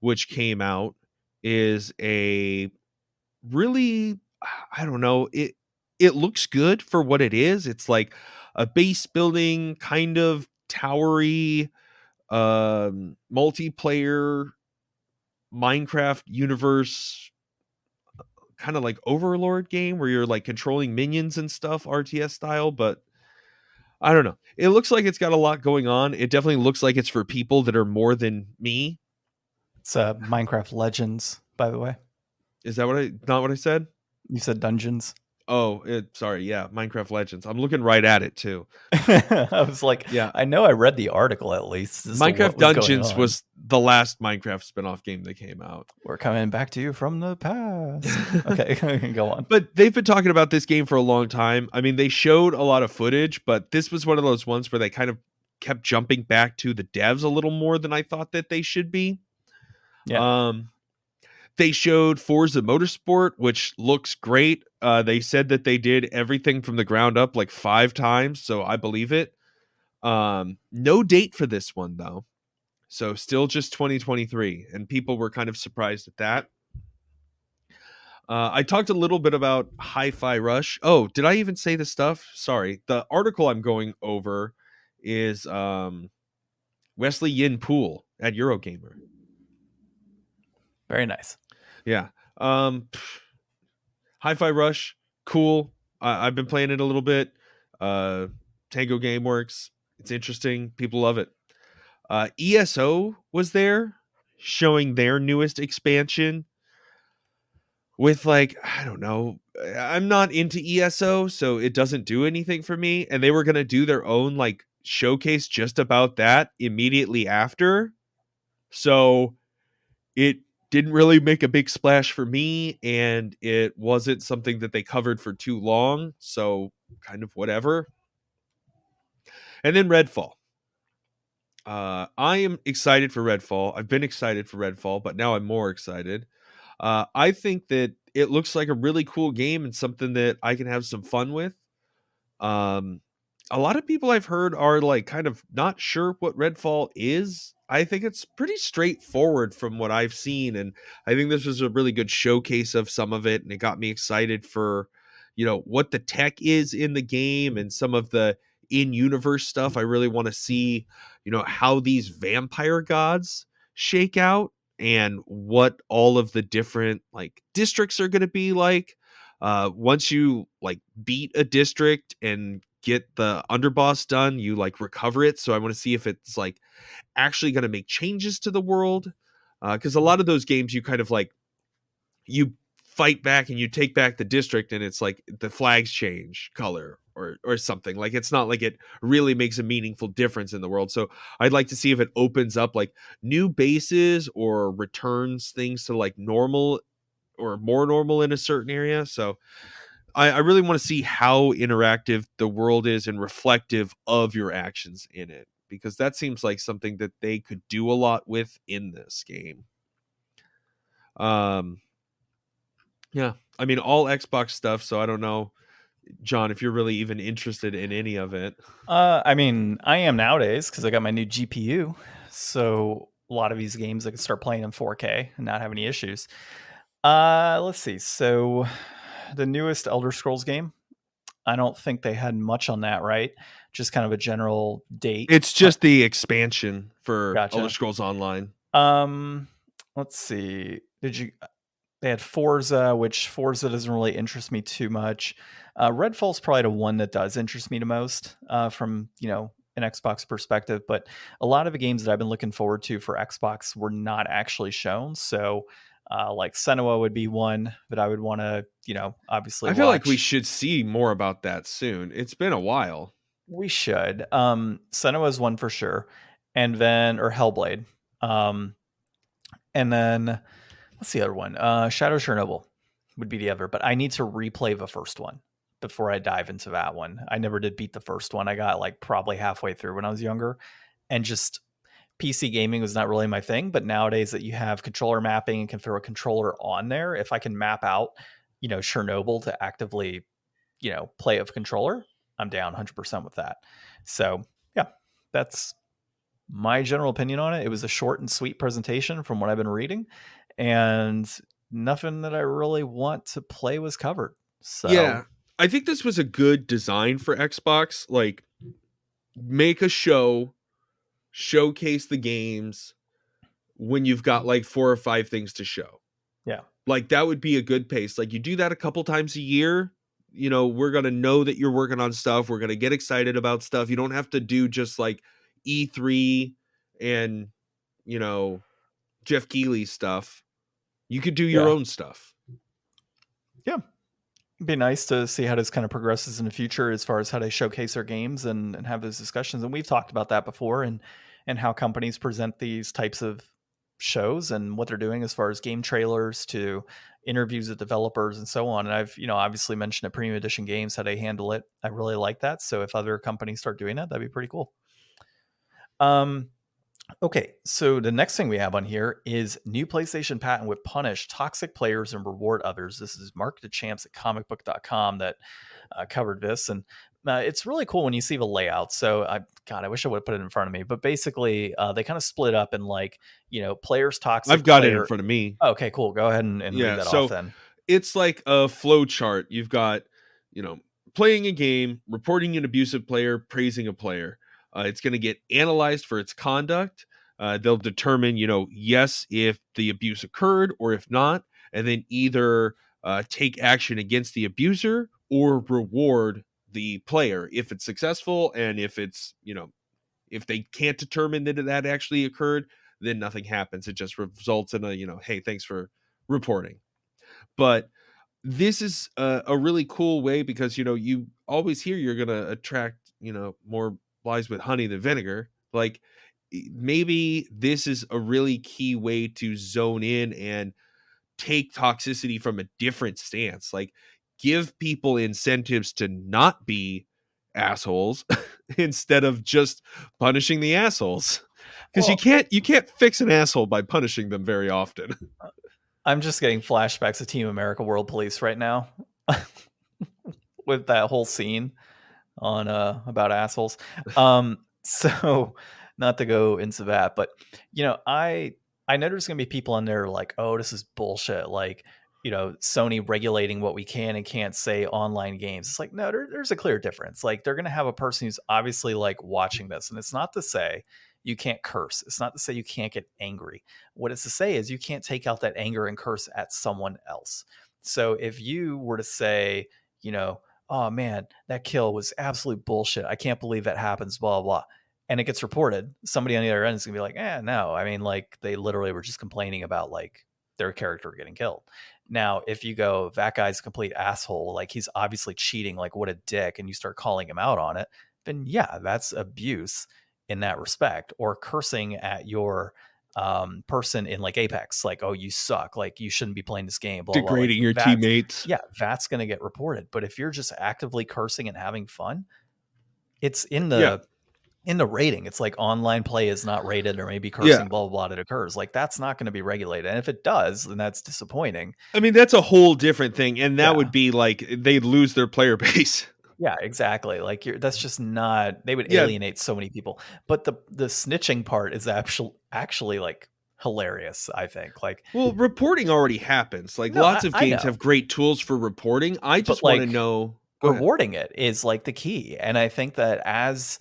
which came out, is a really, I don't know, it looks good for what it is. It's like a base building kind of towery multiplayer Minecraft universe kind of like Overlord game where you're like controlling minions and stuff, RTS style, but I don't know. It looks like it's got a lot going on. It definitely looks like it's for people that are more than me. It's Minecraft Legends, by the way. Is that not what I said? You said Dungeons. Oh, sorry. Yeah, Minecraft Legends. I'm looking right at it too. I was like, yeah, I know I read the article at least. Minecraft Dungeons was the last Minecraft spinoff game that came out. We're coming back to you from the past. Okay, go on. But they've been talking about this game for a long time. I mean, they showed a lot of footage, but this was one of those ones where they kind of kept jumping back to the devs a little more than I thought that they should be. Yeah. They showed Forza Motorsport, which looks great. They said that they did everything from the ground up like 5 times, so I believe it. No date for this one, though. So still just 2023, and people were kind of surprised at that. I talked a little bit about Hi-Fi Rush. Oh, did I even say this stuff? Sorry. The article I'm going over is Wesley Yin Poole at Eurogamer. Very nice. Yeah. Hi-Fi Rush, cool. I've been playing it a little bit. Tango Gameworks, it's interesting. People love it. ESO was there showing their newest expansion with like, I don't know. I'm not into ESO, so it doesn't do anything for me. And they were going to do their own like showcase just about that immediately after. So it didn't really make a big splash for me, and it wasn't something that they covered for too long. So kind of whatever. And then Redfall. I am excited for Redfall. I've been excited for Redfall, but now I'm more excited. I think that it looks like a really cool game and something that I can have some fun with. Um, a lot of people I've heard are like kind of not sure what Redfall is. I think it's pretty straightforward from what I've seen, and I think this was a really good showcase of some of it, and it got me excited for, what the tech is in the game and some of the in-universe stuff. I really want to see, how these vampire gods shake out and what all of the different like districts are going to be like. Once you like beat a district and get the underboss done, you like recover it. So I want to see if it's like actually going to make changes to the world, because a lot of those games you kind of like you fight back and you take back the district and it's like the flags change color or something. Like it's not like it really makes a meaningful difference in the world. So I'd like to see if it opens up like new bases or returns things to like normal or more normal in a certain area. So I really want to see how interactive the world is and reflective of your actions in it, because that seems like something that they could do a lot with in this game. Yeah, I mean, all Xbox stuff, so I don't know, John, if you're really even interested in any of it. I mean, I am nowadays because I got my new GPU. So a lot of these games I can start playing in 4K and not have any issues. Let's see. So the newest Elder Scrolls game, I don't think they had much on that, right? Just kind of a general date. It's just the expansion for Gotcha. Elder Scrolls Online. Let's see. They had Forza, which Forza doesn't really interest me too much. Redfall's probably the one that does interest me the most, from an Xbox perspective. But a lot of the games that I've been looking forward to for Xbox were not actually shown. So like Senua would be one that I would want to, obviously I feel like we watch. should see more about that soon. It's been a while. We should. Senua is one for sure, and then or Hellblade, and then what's the other one? Shadow Chernobyl would be the other, but I need to replay the first one before I dive into that one. I never did beat the first one. I got like probably halfway through when I was younger, and just PC gaming was not really my thing. But nowadays that you have controller mapping and can throw a controller on there, if I can map out, Chernobyl to actively, play of controller, I'm down 100% with that. So yeah, that's my general opinion on it. It was a short and sweet presentation from what I've been reading, and nothing that I really want to play was covered. So Yeah, I think this was a good design for Xbox. Like, make a show, showcase the games when you've got like 4 or 5 things to show. yeah, Like, that would be a good pace. Like, you do that a couple times a year. We're going to know that you're working on stuff. We're going to get excited about stuff. You don't have to do just like E3 and, Jeff Keighley stuff. You could do your yeah, own stuff. yeah. It'd be nice to see how this kind of progresses in the future as far as how they showcase their games and have those discussions. And we've talked about that before, and how companies present these types of shows and what they're doing as far as game trailers to interviews with developers and so on. And I've, obviously mentioned at Premium Edition Games how they handle it. I really like that. So if other companies start doing that, that'd be pretty cool. Okay, so the next thing we have on here is new PlayStation patent would punish toxic players and reward others. This is Mark DeChamps at comicbook.com that covered this. And it's really cool when you see the layout. So I wish I would have put it in front of me. But basically, they kind of split up in like, players toxic. I've got it in front of me. Okay, cool. Go ahead and read that off then. it's like a flow chart. You've got, you know, playing a game, reporting an abusive player, praising a player. It's going to get analyzed for its conduct. They'll determine, you know, yes, if the abuse occurred or if not, and then either take action against the abuser or reward the player if it's successful. And if it's, you know, if they can't determine that that actually occurred, then nothing happens. It just results in a, you know, hey, thanks for reporting. But this is a really cool way because, you know, you always hear you're going to attract, you know, more flies with honey than vinegar. Like maybe this is a really key way to zone in and take toxicity from a different stance. Like give people incentives to not be assholes instead of just punishing the assholes. Because Well, you can't fix an asshole by punishing them very often. I'm just getting flashbacks of Team America World Police right now with that whole scene on about assholes. So not to go into that, but you know, I know there's gonna be people on there like, oh, this is bullshit. Like, you know, Sony regulating what we can and can't say online games. It's like, no, there's a clear difference. Like, they're gonna have a person who's obviously like watching this, and it's not to say you can't curse. It's not to say you can't get angry. What it's to say is you can't take out that anger and curse at someone else. So if you were to say, you know, oh man, that kill was absolute bullshit. I can't believe that happens, blah, blah. And it gets reported. Somebody on the other end is gonna be like, no. I mean, like they literally were just complaining about like their character getting killed. Now, if you go, that guy's a complete asshole, like he's obviously cheating, like what a dick, and you start calling him out on it, then yeah, that's abuse in that respect, or cursing at your person in like Apex, like, oh, you suck, like you shouldn't be playing this game, blah blah. Like Degrading your that's teammates. yeah, that's going to get reported. But if you're just actively cursing and having fun, it's in Yeah. the rating. It's like online play is not rated, or maybe Yeah. cursing, blah blah blah, that occurs. Like that's not going to be regulated, and if it does, then that's disappointing. I mean, that's a whole different thing. And that Yeah. would be like they'd lose their player base. Yeah, exactly. Like that's just not. They would Yeah. alienate so many people. But the snitching part is actually like hilarious. I think. Like, Well, reporting already happens. Like no, lots of I games know, have great tools for reporting. I but just want to like know. Go ahead. rewarding it is like the key. And I think that as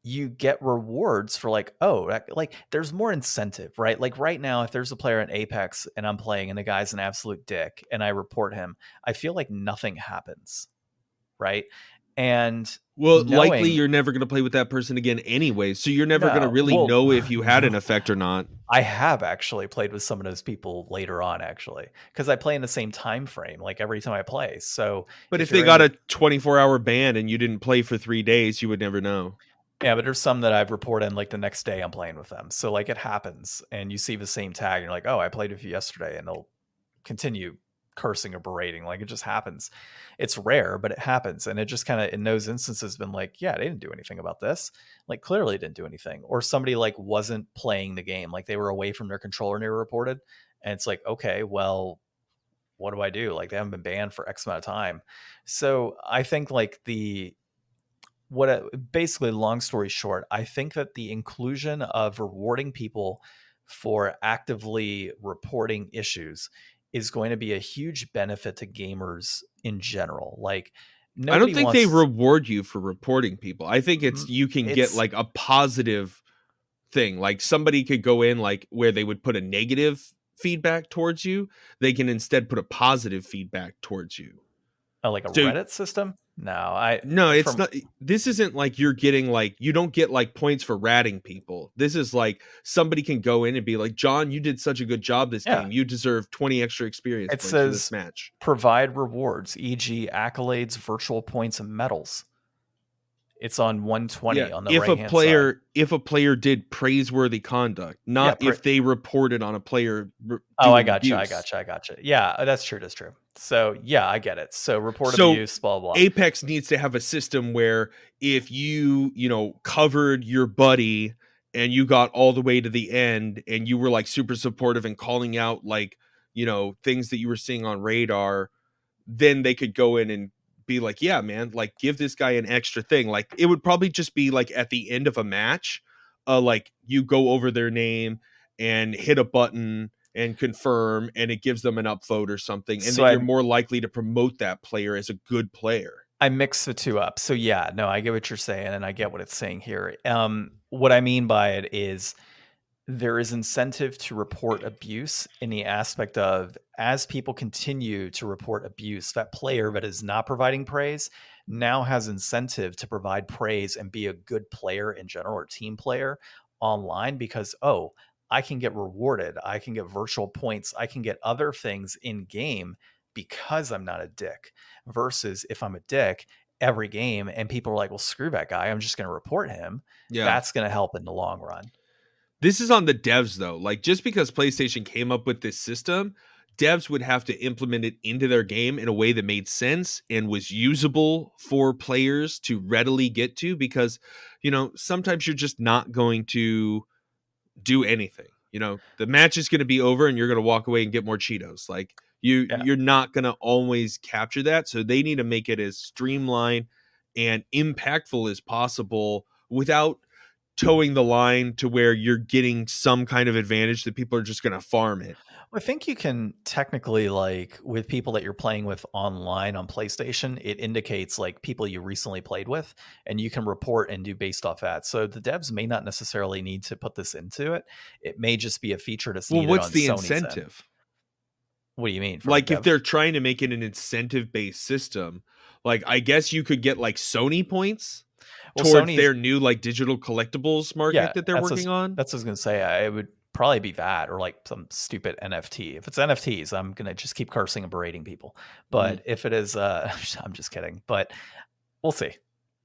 you get rewards for like, oh, like there's more incentive, right? Like right now, if there's a player in Apex and I'm playing and the guy's an absolute dick and I report him, I feel like nothing happens, right? And Well, likely knowing you're never going to play with that person again anyway. So you're never going to no, really well, know if you had an no. effect or not. I have actually played with some of those people later on, actually, because I play in the same time frame, like every time I play. So But if if they you're in got the a 24-hour ban and you didn't play for 3 days, you would never know. yeah, but there's some that I've reported in like the next day I'm playing with them. So like it happens, and you see the same tag, and you're like, oh, I played with you yesterday, and they'll continue cursing or berating. Like it just happens. It's rare, but it happens. And it just kind of in those instances been like, yeah, they didn't do anything about this. Like clearly didn't do anything. Or somebody like wasn't playing the game. Like they were away from their controller and they were reported. And it's like, okay, well, what do I do? Like they haven't been banned for X amount of time. So I think like basically long story short, I think that the inclusion of rewarding people for actively reporting issues is going to be a huge benefit to gamers in general. Like I don't nobody think they wants reward you for reporting people. I think it's you can get it's like a positive thing. Like somebody could go in like where they would put a negative feedback towards you, they can instead put a positive feedback towards you. like a So Reddit system. No, I no, it's from not. This isn't like you're getting like you don't get like points for ratting people. This is like somebody can go in and be like, John, you did such a good job this yeah. game. You deserve 20 extra experience It points for this says match. provide rewards, e.g., accolades, virtual points, and medals. It's on Yeah, 120 on the right hand side. if a player did praiseworthy conduct, Yeah, not if they reported on a player oh, I doing gotcha. abuse. I gotcha. Yeah, that's true. That's true. So yeah, I get it. So report So abuse, blah blah. Apex needs to have a system where if you know, covered your buddy and you got all the way to the end and you were like super supportive and calling out like, you know, things that you were seeing on radar, then they could go in and be like, yeah, man, like give this guy an extra thing. Like it would probably just be like at the end of a match, like you go over their name and hit a button and confirm, and it gives them an upvote or something, and So then you're more likely to promote that player as a good player. I mix the two up. So yeah, no, I get what you're saying, and I get what it's saying here. What I mean by it is there is incentive to report abuse in the aspect of, as people continue to report abuse, that player that is not providing praise now has incentive to provide praise and be a good player in general, or team player online, because, oh, I can get rewarded, I can get virtual points, I can get other things in game because I'm not a dick. Versus if I'm a dick every game and people are like, well, screw that guy, I'm just going to report him. Yeah. That's going to help in the long run. This is on the devs, though. Like, just because PlayStation came up with this system, devs would have to implement it into their game in a way that made sense and was usable for players to readily get to, because, sometimes you're just not going to do anything. The match is going to be over and you're going to walk away and get more Cheetos. Like, you're not going to always capture that. So they need to make it as streamlined and impactful as possible without towing the line to where you're getting some kind of advantage that people are just going to farm it. I think you can technically, like, with people that you're playing with online on PlayStation, it indicates like people you recently played with, and you can report and do based off that. So the devs may not necessarily need to put this into it. It may just be a feature that's needed what's on the Sony's incentive? End. What do you mean? Like, if they're trying to make it an incentive-based system, like, I guess you could get like Sony points towards their new like digital collectibles market that they're working on. That's what I was going to say. It would probably be that, or like some stupid NFT. If it's NFTs, I'm going to just keep cursing and berating people. But if it is, I'm just kidding. But we'll see.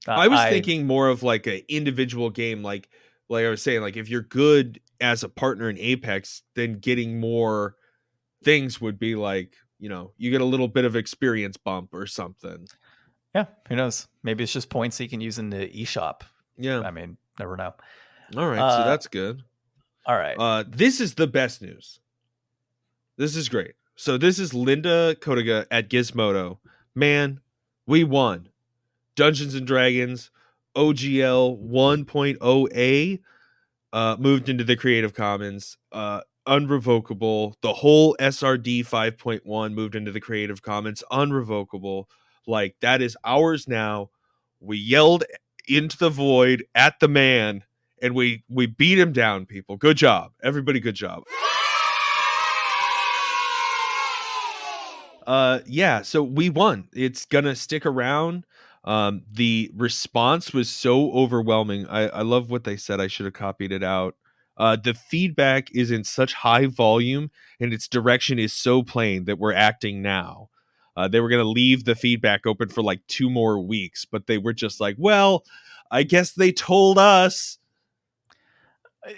I was thinking more of like an individual game, like I was saying, like if you're good as a partner in Apex, then getting more things would be like, you get a little bit of experience bump or something. Yeah, who knows? Maybe it's just points that you can use in the eShop. Yeah. I mean, never know. All right, so that's good. All right. This is the best news. This is great. So this is Linda Kotiga at Gizmodo. Man, we won. Dungeons and Dragons OGL 1.0A moved into the Creative Commons. Unrevocable. The whole SRD 5.1 moved into the Creative Commons. Unrevocable. Like, that is ours now. We yelled into the void at the man, and we beat him down, people. Good job. Everybody, good job. Yeah, so we won. It's gonna stick around. The response was so overwhelming. I love what they said. I should have copied it out. The feedback is in such high volume and its direction is so plain that we're acting now. They were going to leave the feedback open for like 2 more weeks, but they were just like, well, I guess they told us.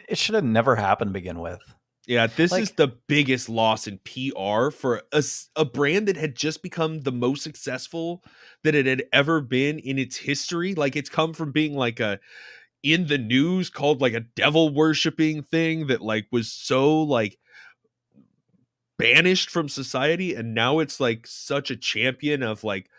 It should have never happened to begin with. Yeah, this is the biggest loss in PR for a brand that had just become the most successful that it had ever been in its history. Like, it's come from being like a in the news called like a devil worshipping thing that like was so like banished from society, and now it's like such a champion of like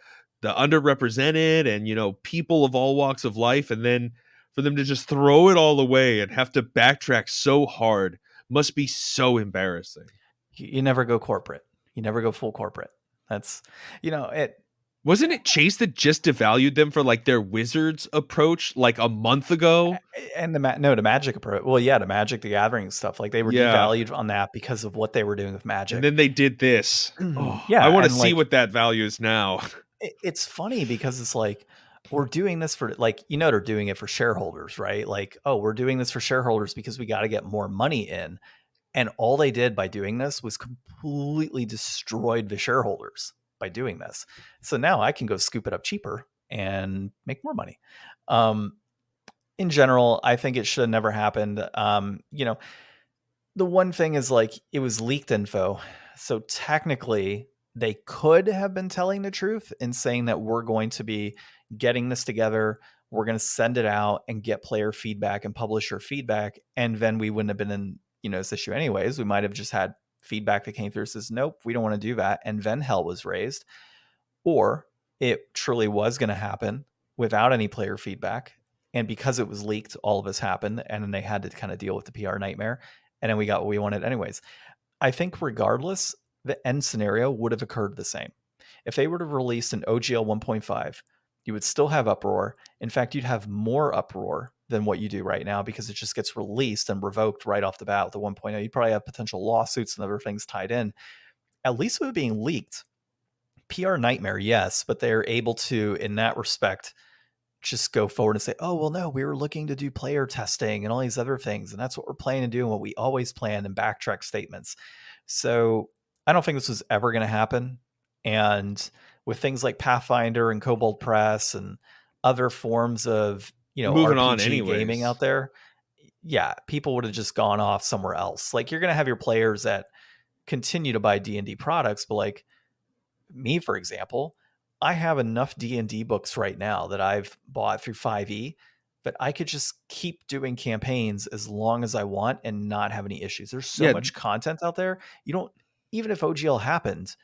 the underrepresented and people of all walks of life, and then for them to just throw it all away and have to backtrack so hard must be so embarrassing. You never go corporate. You never go full corporate. That's it. Wasn't it Chase that just devalued them for like their Wizards approach like a month ago? And the Magic approach. Well, yeah, the Magic the Gathering stuff. Like, they were devalued on that because of what they were doing with Magic. And then they did this. Yeah, I want to see what that value is now. It's funny because it's like, we're doing this for they're doing it for shareholders, right? Like, oh, we're doing this for shareholders because we got to get more money in. And all they did by doing this was completely destroyed the shareholders by doing this. So now I can go scoop it up cheaper and make more money. In general, I think it should have never happened. The one thing is, like, it was leaked info. So technically they could have been telling the truth in saying that we're going to be getting this together. We're going to send it out and get player feedback and publisher feedback. And then we wouldn't have been in, this issue anyways. We might have just had feedback that came through and says, nope, we don't want to do that. And then hell was raised. Or it truly was going to happen without any player feedback. And because it was leaked, all of this happened. And then they had to kind of deal with the PR nightmare. And then we got what we wanted anyways. I think regardless, the end scenario would have occurred the same. If they were to release an OGL 1.5, you would still have uproar. In fact, you'd have more uproar than what you do right now because it just gets released and revoked right off the bat with the 1.0. You probably have potential lawsuits and other things tied in. At least with it being leaked, PR nightmare, yes, but they're able to, in that respect, just go forward and say, oh, well, no, we were looking to do player testing and all these other things. And that's what we're planning to do and what we always plan, and backtrack statements. So I don't think this was ever going to happen. And with things like Pathfinder and Kobold Press and other forms of, Moving on RPG gaming anyways. out there, yeah, people would have just gone off somewhere else. Like, you're going to have your players that continue to buy D&D products, but like me, for example, I have enough D&D books right now that I've bought through 5e that I could just keep doing campaigns as long as I want and not have any issues. There's so Yeah, much content out there. You don't, even if OGL happened,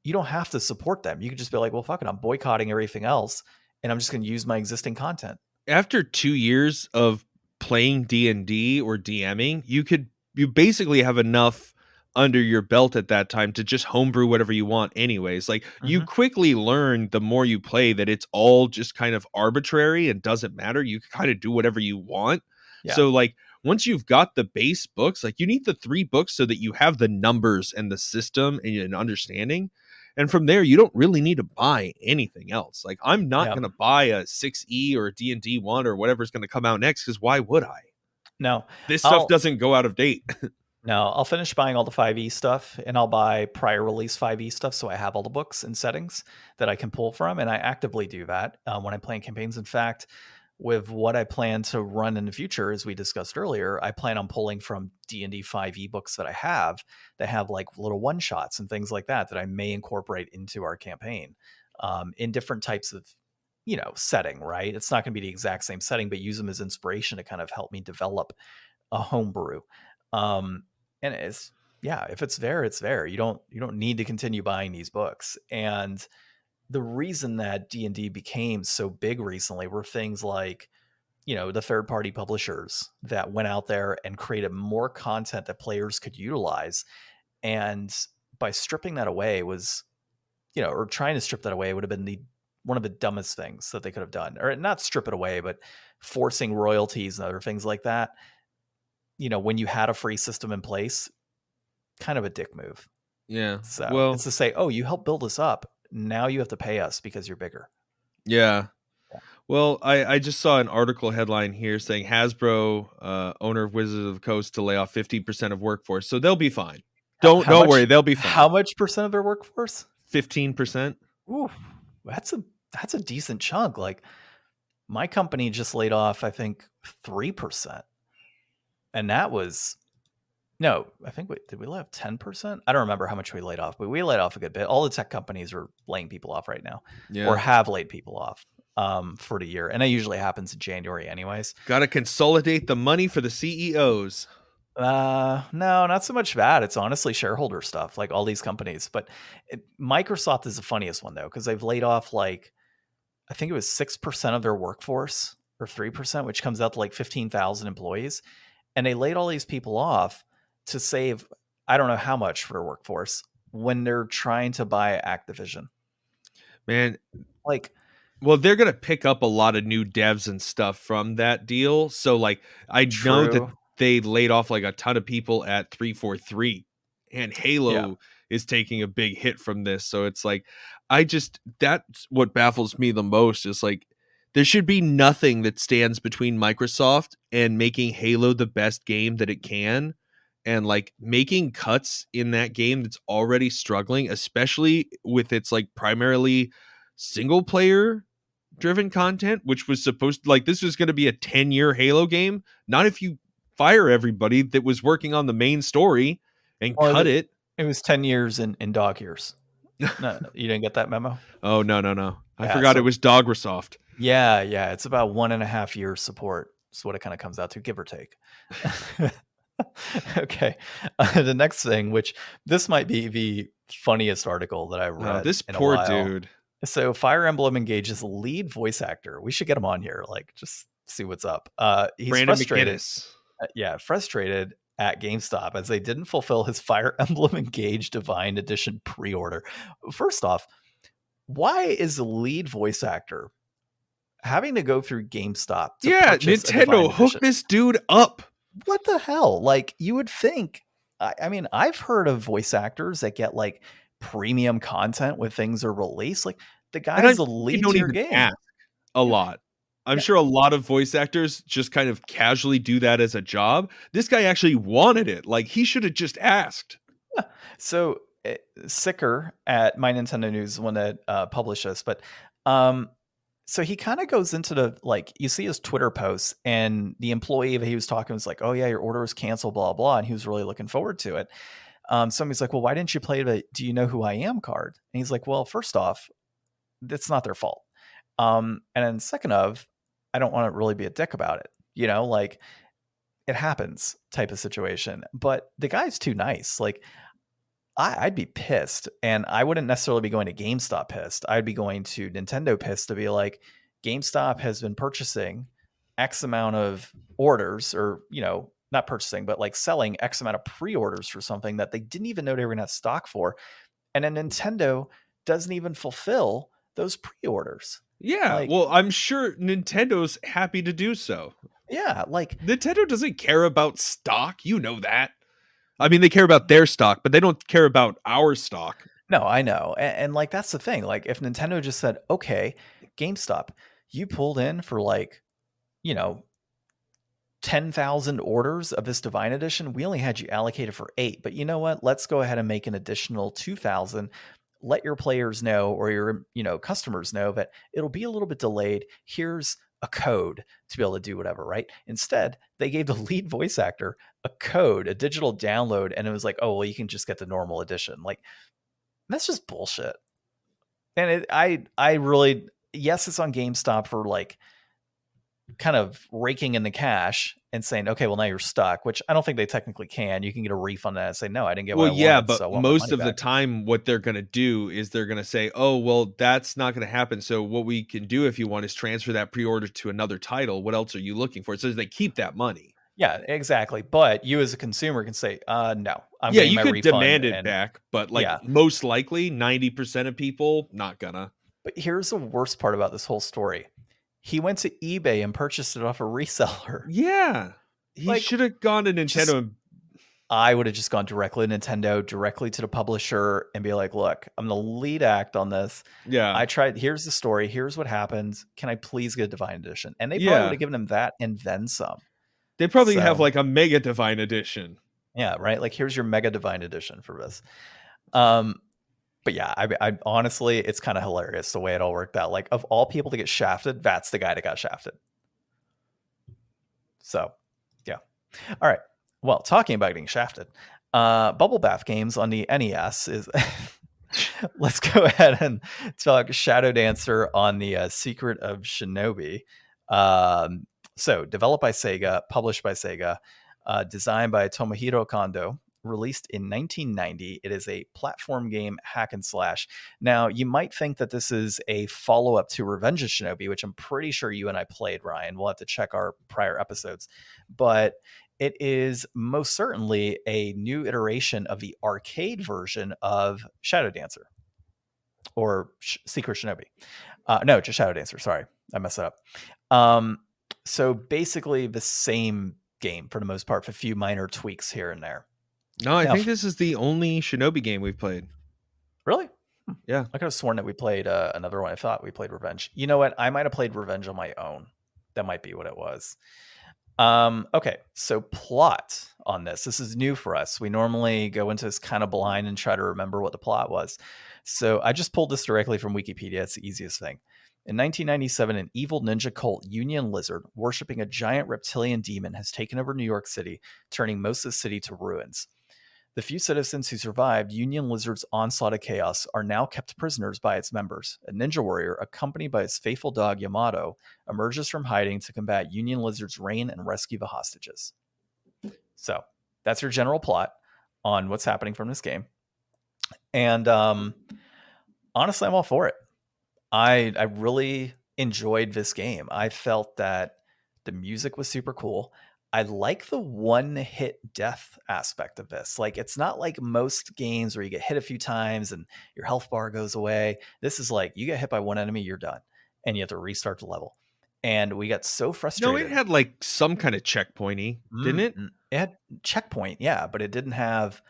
you don't have to support them. You could just be like, well, fuck it, I'm boycotting everything else and I'm just going to use my existing content. after 2 years of playing D&D or DMing, you basically have enough under your belt at that time to just homebrew whatever you want anyways. Like, you quickly learn the more you play that it's all just kind of arbitrary and doesn't matter. You can kind of do whatever you want. Yeah. So like, once you've got the base books, like, you need the 3 books so that you have the numbers and the system and an understanding. And from there, you don't really need to buy anything else. Like, I'm not going to buy a 6e or a D&D 1 or whatever's going to come out next, because why would I? No. This stuff doesn't go out of date. No, I'll finish buying all the 5e stuff, and I'll buy prior release 5e stuff so I have all the books and settings that I can pull from, and I actively do that when I'm playing campaigns. In fact, with what I plan to run in the future, as we discussed earlier, I plan on pulling from D&D 5e books that I have that have like little one-shots and things like that I may incorporate into our campaign in different types of setting, right? It's not going to be the exact same setting, but use them as inspiration to kind of help me develop a homebrew. And it's, yeah, if it's there, it's there. You don't need to continue buying these books. And the reason that D&D became so big recently were things like, the third party publishers that went out there and created more content that players could utilize. And by stripping that away was, or trying to strip that away would have been one of the dumbest things that they could have done, or not strip it away, but forcing royalties and other things like that. When you had a free system in place, kind of a dick move. Yeah. So well, it's to say, oh, you helped build us up. Now you have to pay us because you're bigger. Yeah. Well, I just saw an article headline here saying Hasbro, owner of Wizards of the Coast, to lay off 15% of workforce. So they'll be fine. Don't worry, they'll be fine. How much percent of their workforce? 15%. Ooh, that's a decent chunk. Like, my company just laid off, I think, 3%. And that was, no, I think did we lay off 10%? I don't remember how much we laid off, but we laid off a good bit. All the tech companies are laying people off right now, or have laid people off for the year. And that usually happens in January anyways. Got to consolidate the money for the CEOs. No, not so much that. It's honestly shareholder stuff, like all these companies. But Microsoft is the funniest one, though, because they've laid off I think it was 6% of their workforce, or 3%, which comes out to like 15,000 employees. And they laid all these people off to save, I don't know how much for their workforce, when they're trying to buy Activision. Man, well, they're going to pick up a lot of new devs and stuff from that deal. So I know that they laid off like a ton of people at 343, and Halo is taking a big hit from this. So it's like, that's what baffles me the most, is like, there should be nothing that stands between Microsoft and making Halo the best game that it can, and like making cuts in that game that's already struggling, especially with its like primarily single player driven content, which was supposed to, this was going to be a 10-year Halo game. Not if you fire everybody that was working on the main story and cut it. It was 10 years in dog years. No, you didn't get that memo? Oh, no. I forgot it was Dogresoft. Yeah. It's about 1.5 years support. That's what it kind of comes out to, give or take. Okay. The next thing, which this might be the funniest article that I read. This poor dude. So Fire Emblem engages lead voice actor. We should get him on here, just see what's up. He's Brandon frustrated. McGinnis. Frustrated at GameStop as they didn't fulfill his Fire Emblem Engage Divine Edition pre-order. First off, why is the lead voice actor having to go through GameStop to Yeah, purchase a Divine Nintendo Edition? hooked this dude up. What the hell? Like, you would think. I mean, I've heard of voice actors that get like premium content when things are released. Like, the And guy's I'm a sure they lead don't to your even game. ask a lot. I'm sure a lot of voice actors just kind of casually do that as a job. This guy actually wanted it. Like, he should have just asked. So Sicker at My Nintendo News is the one that published this, but um, so he kind of goes into the, like, you see his Twitter posts, and the employee that he was talking was like, "Oh yeah, your order was canceled, blah blah," and he was really looking forward to it. Somebody's like, "Well, why didn't you play the Do You Know Who I Am card?" And he's like, "Well, first off, it's not their fault, and then second of, I don't want to really be a dick about it, like." It happens type of situation, but the guy's too nice. Like, I'd be pissed, and I wouldn't necessarily be going to GameStop pissed. I'd be going to Nintendo pissed to be like, GameStop has been purchasing X amount of orders, or, not purchasing, but like selling X amount of pre-orders for something that they didn't even know they were going to have stock for. And then Nintendo doesn't even fulfill those pre-orders. Yeah, Like, well, I'm sure Nintendo's happy to do so. yeah, like, Nintendo doesn't care about stock. You know that. I mean, they care about their stock, but they don't care about our stock. no, I know. And like, that's the thing. Like, if Nintendo just said, okay, GameStop, you pulled in for like, you know, 10,000 orders of this Divine Edition. We only had you allocated for 8, but you know what? Let's go ahead and make an additional 2,000. Let your players know, or your, customers know, that it'll be a little bit delayed. Here's a code to be able to do whatever, right? Instead, they gave the lead voice actor a code, a digital download, and it was like, oh, well, you can just get the normal edition. Like, that's just bullshit. And I really, yes, it's on GameStop for like kind of raking in the cash and saying, okay, well, now you're stuck, which I don't think they technically can. You can get a refund on that and say, no, I didn't get what Well, I yeah, wanted, so but I want my most money of the back. time, what they're going to do is they're going to say, oh, well, that's not going to happen. So what we can do if you want is transfer that pre-order to another title. What else are you looking for? So they keep that money. Yeah, exactly. But you as a consumer can say, no, I'm Yeah, getting you my could refund. demand it And back, but like yeah, most likely 90% of people not gonna. but here's the worst part about this whole story. He went to eBay and purchased it off a reseller. Yeah. He Like, should have gone to just, Nintendo and I would have just gone directly to Nintendo, directly to the publisher, and be like, look, I'm the lead act on this. yeah. I tried. Here's the story. Here's what happens. Can I please get a Divine Edition? And they probably would Yeah. have given him that and then some. They probably have So like a Mega Divine Edition. yeah, right. Like, here's your Mega Divine Edition for this. Um, but yeah, I honestly, it's kind of hilarious the way it all worked out. Like, of all people to get shafted, that's the guy that got shafted. So yeah. All right. Well, talking about getting shafted, Bubble Bath Games on the NES is. Let's go ahead and talk Shadow Dancer on the Secret of Shinobi. So, developed by Sega, published by Sega, designed by Tomohiro Kondo, released in 1990. It is a platform game hack and slash. Now, you might think that this is a follow up to Revenge of Shinobi, which I'm pretty sure you and I played, Ryan. We'll have to check our prior episodes. But it is most certainly a new iteration of the arcade version of Shadow Dancer, or Secret Shinobi. No, just Shadow Dancer. Sorry, I messed it up. So basically the same game for the most part, with a few minor tweaks here and there. No, I Now, think this is the only Shinobi game we've played. really? Yeah. I could have sworn that we played another one. I thought we played Revenge. You know what? I might have played Revenge on my own. That might be what it was. Okay, so plot on this. This is new for us. We normally go into this kind of blind and try to remember what the plot was. So I just pulled this directly from Wikipedia. It's the easiest thing. In 1997, an evil ninja cult, Union Lizard, worshipping a giant reptilian demon, has taken over New York City, turning most of the city to ruins. The few citizens who survived Union Lizard's onslaught of chaos are now kept prisoners by its members. A ninja warrior, accompanied by his faithful dog Yamato, emerges from hiding to combat Union Lizard's reign and rescue the hostages. So that's your general plot on what's happening from this game. And honestly, I'm all for it. I really enjoyed this game. I felt that the music was super cool. I like the one-hit death aspect of this. Like, it's not like most games where you get hit a few times and your health bar goes away. This is like you get hit by one enemy, you're done, and you have to restart the level. And we got so No, it frustrated. had like some kind of checkpointy, didn't it? It had checkpoint, yeah, but it didn't have.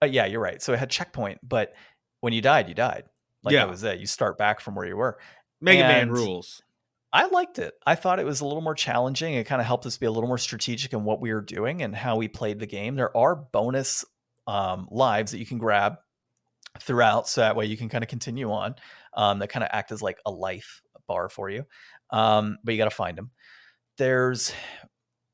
Yeah, you're right. So it had checkpoint, but when you died, you died. Like that Yeah. was it. You start back from where you were, Mega Man and rules. I liked it. I thought it was a little more challenging. It kind of helped us be a little more strategic in what we were doing and how we played the game. There are bonus lives that you can grab throughout, so that way you can kind of continue on. That kind of act as like a life bar for you, but you got to find them. There's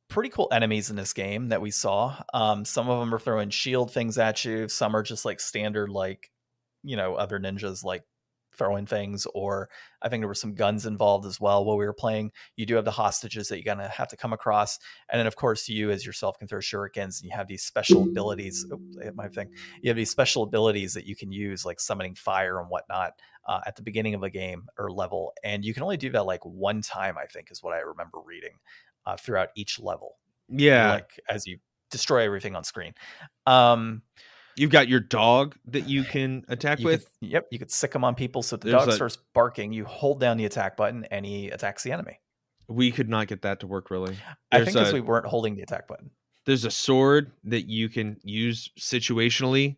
pretty cool enemies in this game that we saw. Some of them are throwing shield things at you. Some are just like standard, like, other ninjas like throwing things, or I think there were some guns involved as well while we were playing. You do have the hostages that you're gonna have to come across, and then of course you as yourself can throw shurikens, and you have these special abilities. Oh, I hit my thing. You have these special abilities that you can use, like summoning fire and whatnot, at the beginning of a game or level, and you can only do that like one time, I think, is what I remember reading, throughout each level. Yeah. Like as you destroy everything on screen. Um, You've got your dog that you can attack with. you could sick them on people. So if the There's dog a- starts barking, you hold down the attack button and he attacks the enemy. We could not get that to work really. I think because we weren't holding the attack button. There's a sword that you can use situationally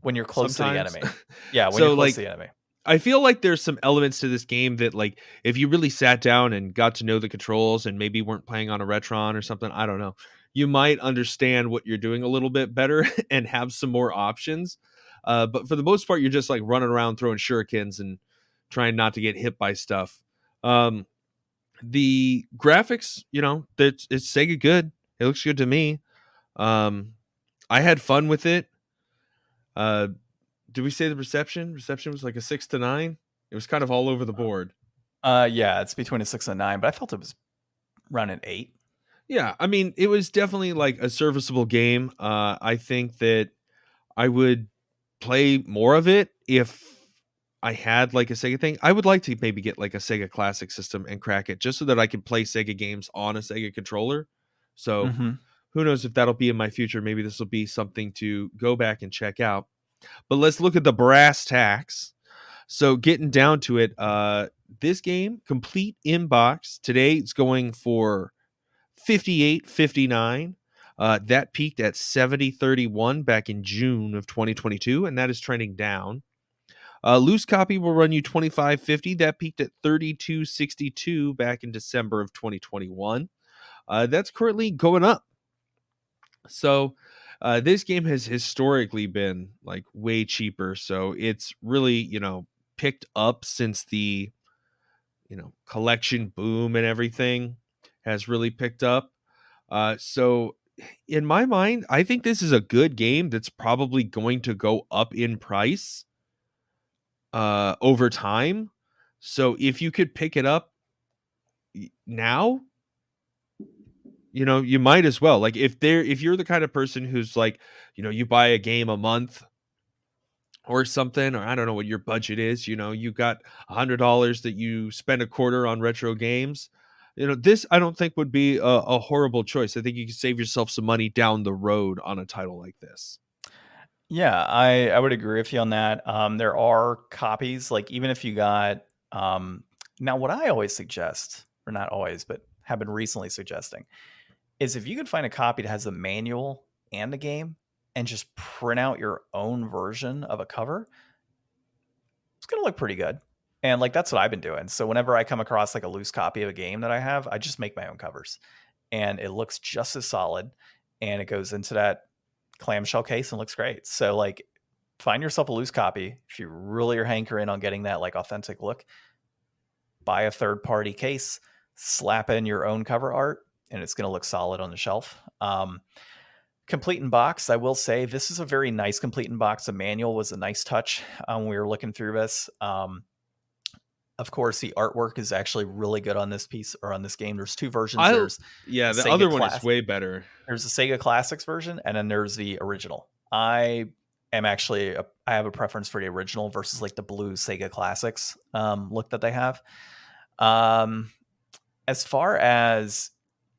When you're close sometimes. to the enemy. Yeah, when So, you're close like, to the enemy. I feel like there's some elements to this game that, like, if you really sat down and got to know the controls and maybe weren't playing on a Retron or something, I don't know, you might understand what you're doing a little bit better and have some more options. But for the most part, you're just like running around throwing shurikens and trying not to get hit by stuff. The graphics, it's Sega good. It looks good to me. I had fun with it. Did we say the reception? Reception was like a 6 to 9. It was kind of all over the board. Yeah, it's between a 6 and a 9, but I felt it was around an 8. Yeah, I mean, it was definitely like a serviceable game. I think that I would play more of it if I had like a Sega thing. I would like to maybe get like a Sega Classic system and crack it just so that I can play Sega games on a Sega controller. So who knows if that'll be in my future. Maybe this will be something to go back and check out. But let's look at the brass tacks. So getting down to it, this game, complete in box, today it's going for $58.59. That peaked at $70.31 back in June of 2022, and that is trending down. Loose copy will run you $25.50. That peaked at $32.62 back in December of 2021. That's currently going up. So this game has historically been like way cheaper. So it's really, picked up since the, collection boom and everything has really picked up. So in my mind, I think this is a good game that's probably going to go up in price over time. So if you could pick it up now, you might as well. Like if you're the kind of person who's like, you buy a game a month or something, or I don't know what your budget is, you got $100 that you spend a quarter on retro games. This I don't think would be a horrible choice. I think you can save yourself some money down the road on a title like this. Yeah, I would agree with you on that. There are copies, like even if you got now what I always suggest, or not always, but have been recently suggesting, is if you could find a copy that has the manual and the game and just print out your own version of a cover, it's gonna look pretty good. And like that's what I've been doing. So whenever I come across like a loose copy of a game that I have, I just make my own covers. And it looks just as solid, and it goes into that clamshell case and looks great. So like find yourself a loose copy. If you really are hankering on getting that like authentic look, buy a third party case, slap in your own cover art, and it's going to look solid on the shelf. Complete in box, I will say this is a very nice complete in box. The manual was a nice touch when we were looking through this. Of course, the artwork is actually really good on this piece or on this game. There's two versions. The Sega other one is way better. There's the Sega Classics version, and then there's the original. I have a preference for the original versus like the blue Sega Classics look that they have. As far as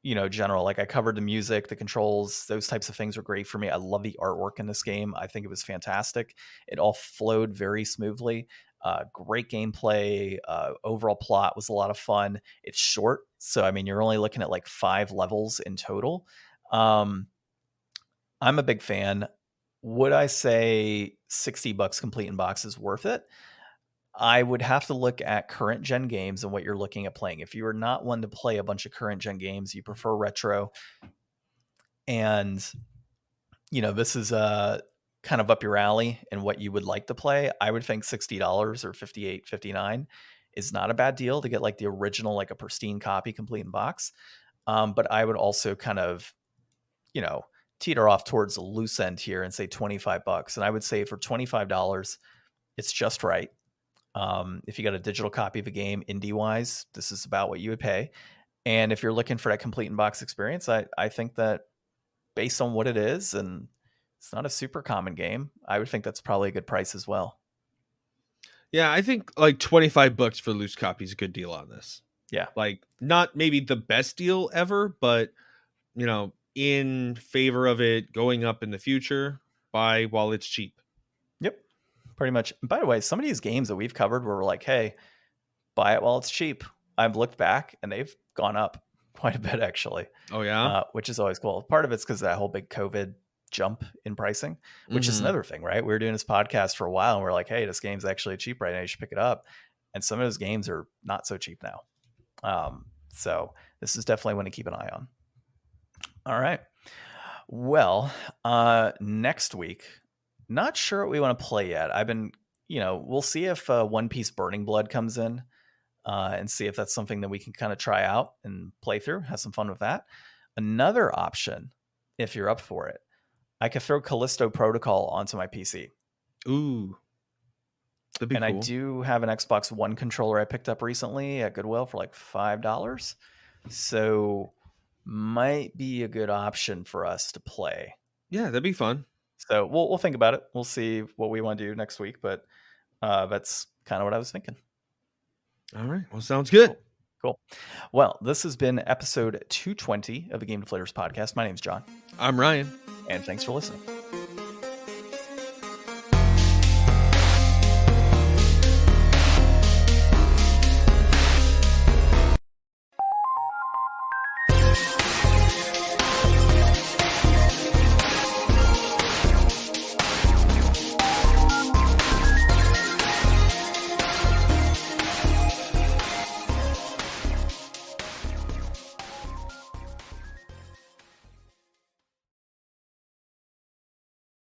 general. Like I covered the music, the controls, those types of things are great for me. I love the artwork in this game. I think it was fantastic. It all flowed very smoothly. Great gameplay. Overall plot was a lot of fun. It's short, so I mean, you're only looking at like 5 levels in total. I'm a big fan. Would I say $60 complete in box is worth it? I would have to look at current gen games and what you're looking at playing. If you are not one to play a bunch of current gen games, you prefer retro, and this is kind of up your alley and what you would like to play, I would think $60 or 58, 59 is not a bad deal to get like the original, like a pristine copy complete in box. But I would also kind of, teeter off towards a loose end here and say $25. And I would say for $25, it's just right. If you got a digital copy of a game, indie wise, this is about what you would pay. And if you're looking for that complete in box experience, I think that based on what it is, and it's not a super common game, I would think that's probably a good price as well. Yeah, I think like $25 for loose copy is a good deal on this. Yeah. Like not maybe the best deal ever, but in favor of it going up in the future, buy while it's cheap. Yep. Pretty much. By the way, some of these games that we've covered were like, hey, buy it while it's cheap. I've looked back and they've gone up quite a bit actually. Oh yeah. Which is always cool. Part of it's because of that whole big COVID jump in pricing, which is another thing, right? We were doing this podcast for a while and we're like, hey, this game's actually cheap right now. You should pick it up. And some of those games are not so cheap now. So this is definitely one to keep an eye on. All right. Well, next week, not sure what we want to play yet. I've been, we'll see if One Piece Burning Blood comes in and see if that's something that we can kind of try out and play through, have some fun with that. Another option, if you're up for it, I could throw Callisto Protocol onto my PC. Ooh. That'd be cool. I do have an Xbox One controller I picked up recently at Goodwill for like $5. So might be a good option for us to play. Yeah, that'd be fun. So we'll think about it. We'll see what we want to do next week, but that's kind of what I was thinking. All right. Well, sounds good. Cool. Well, this has been episode 220 of the Game Deflators Podcast. My name's John. I'm Ryan. And thanks for listening.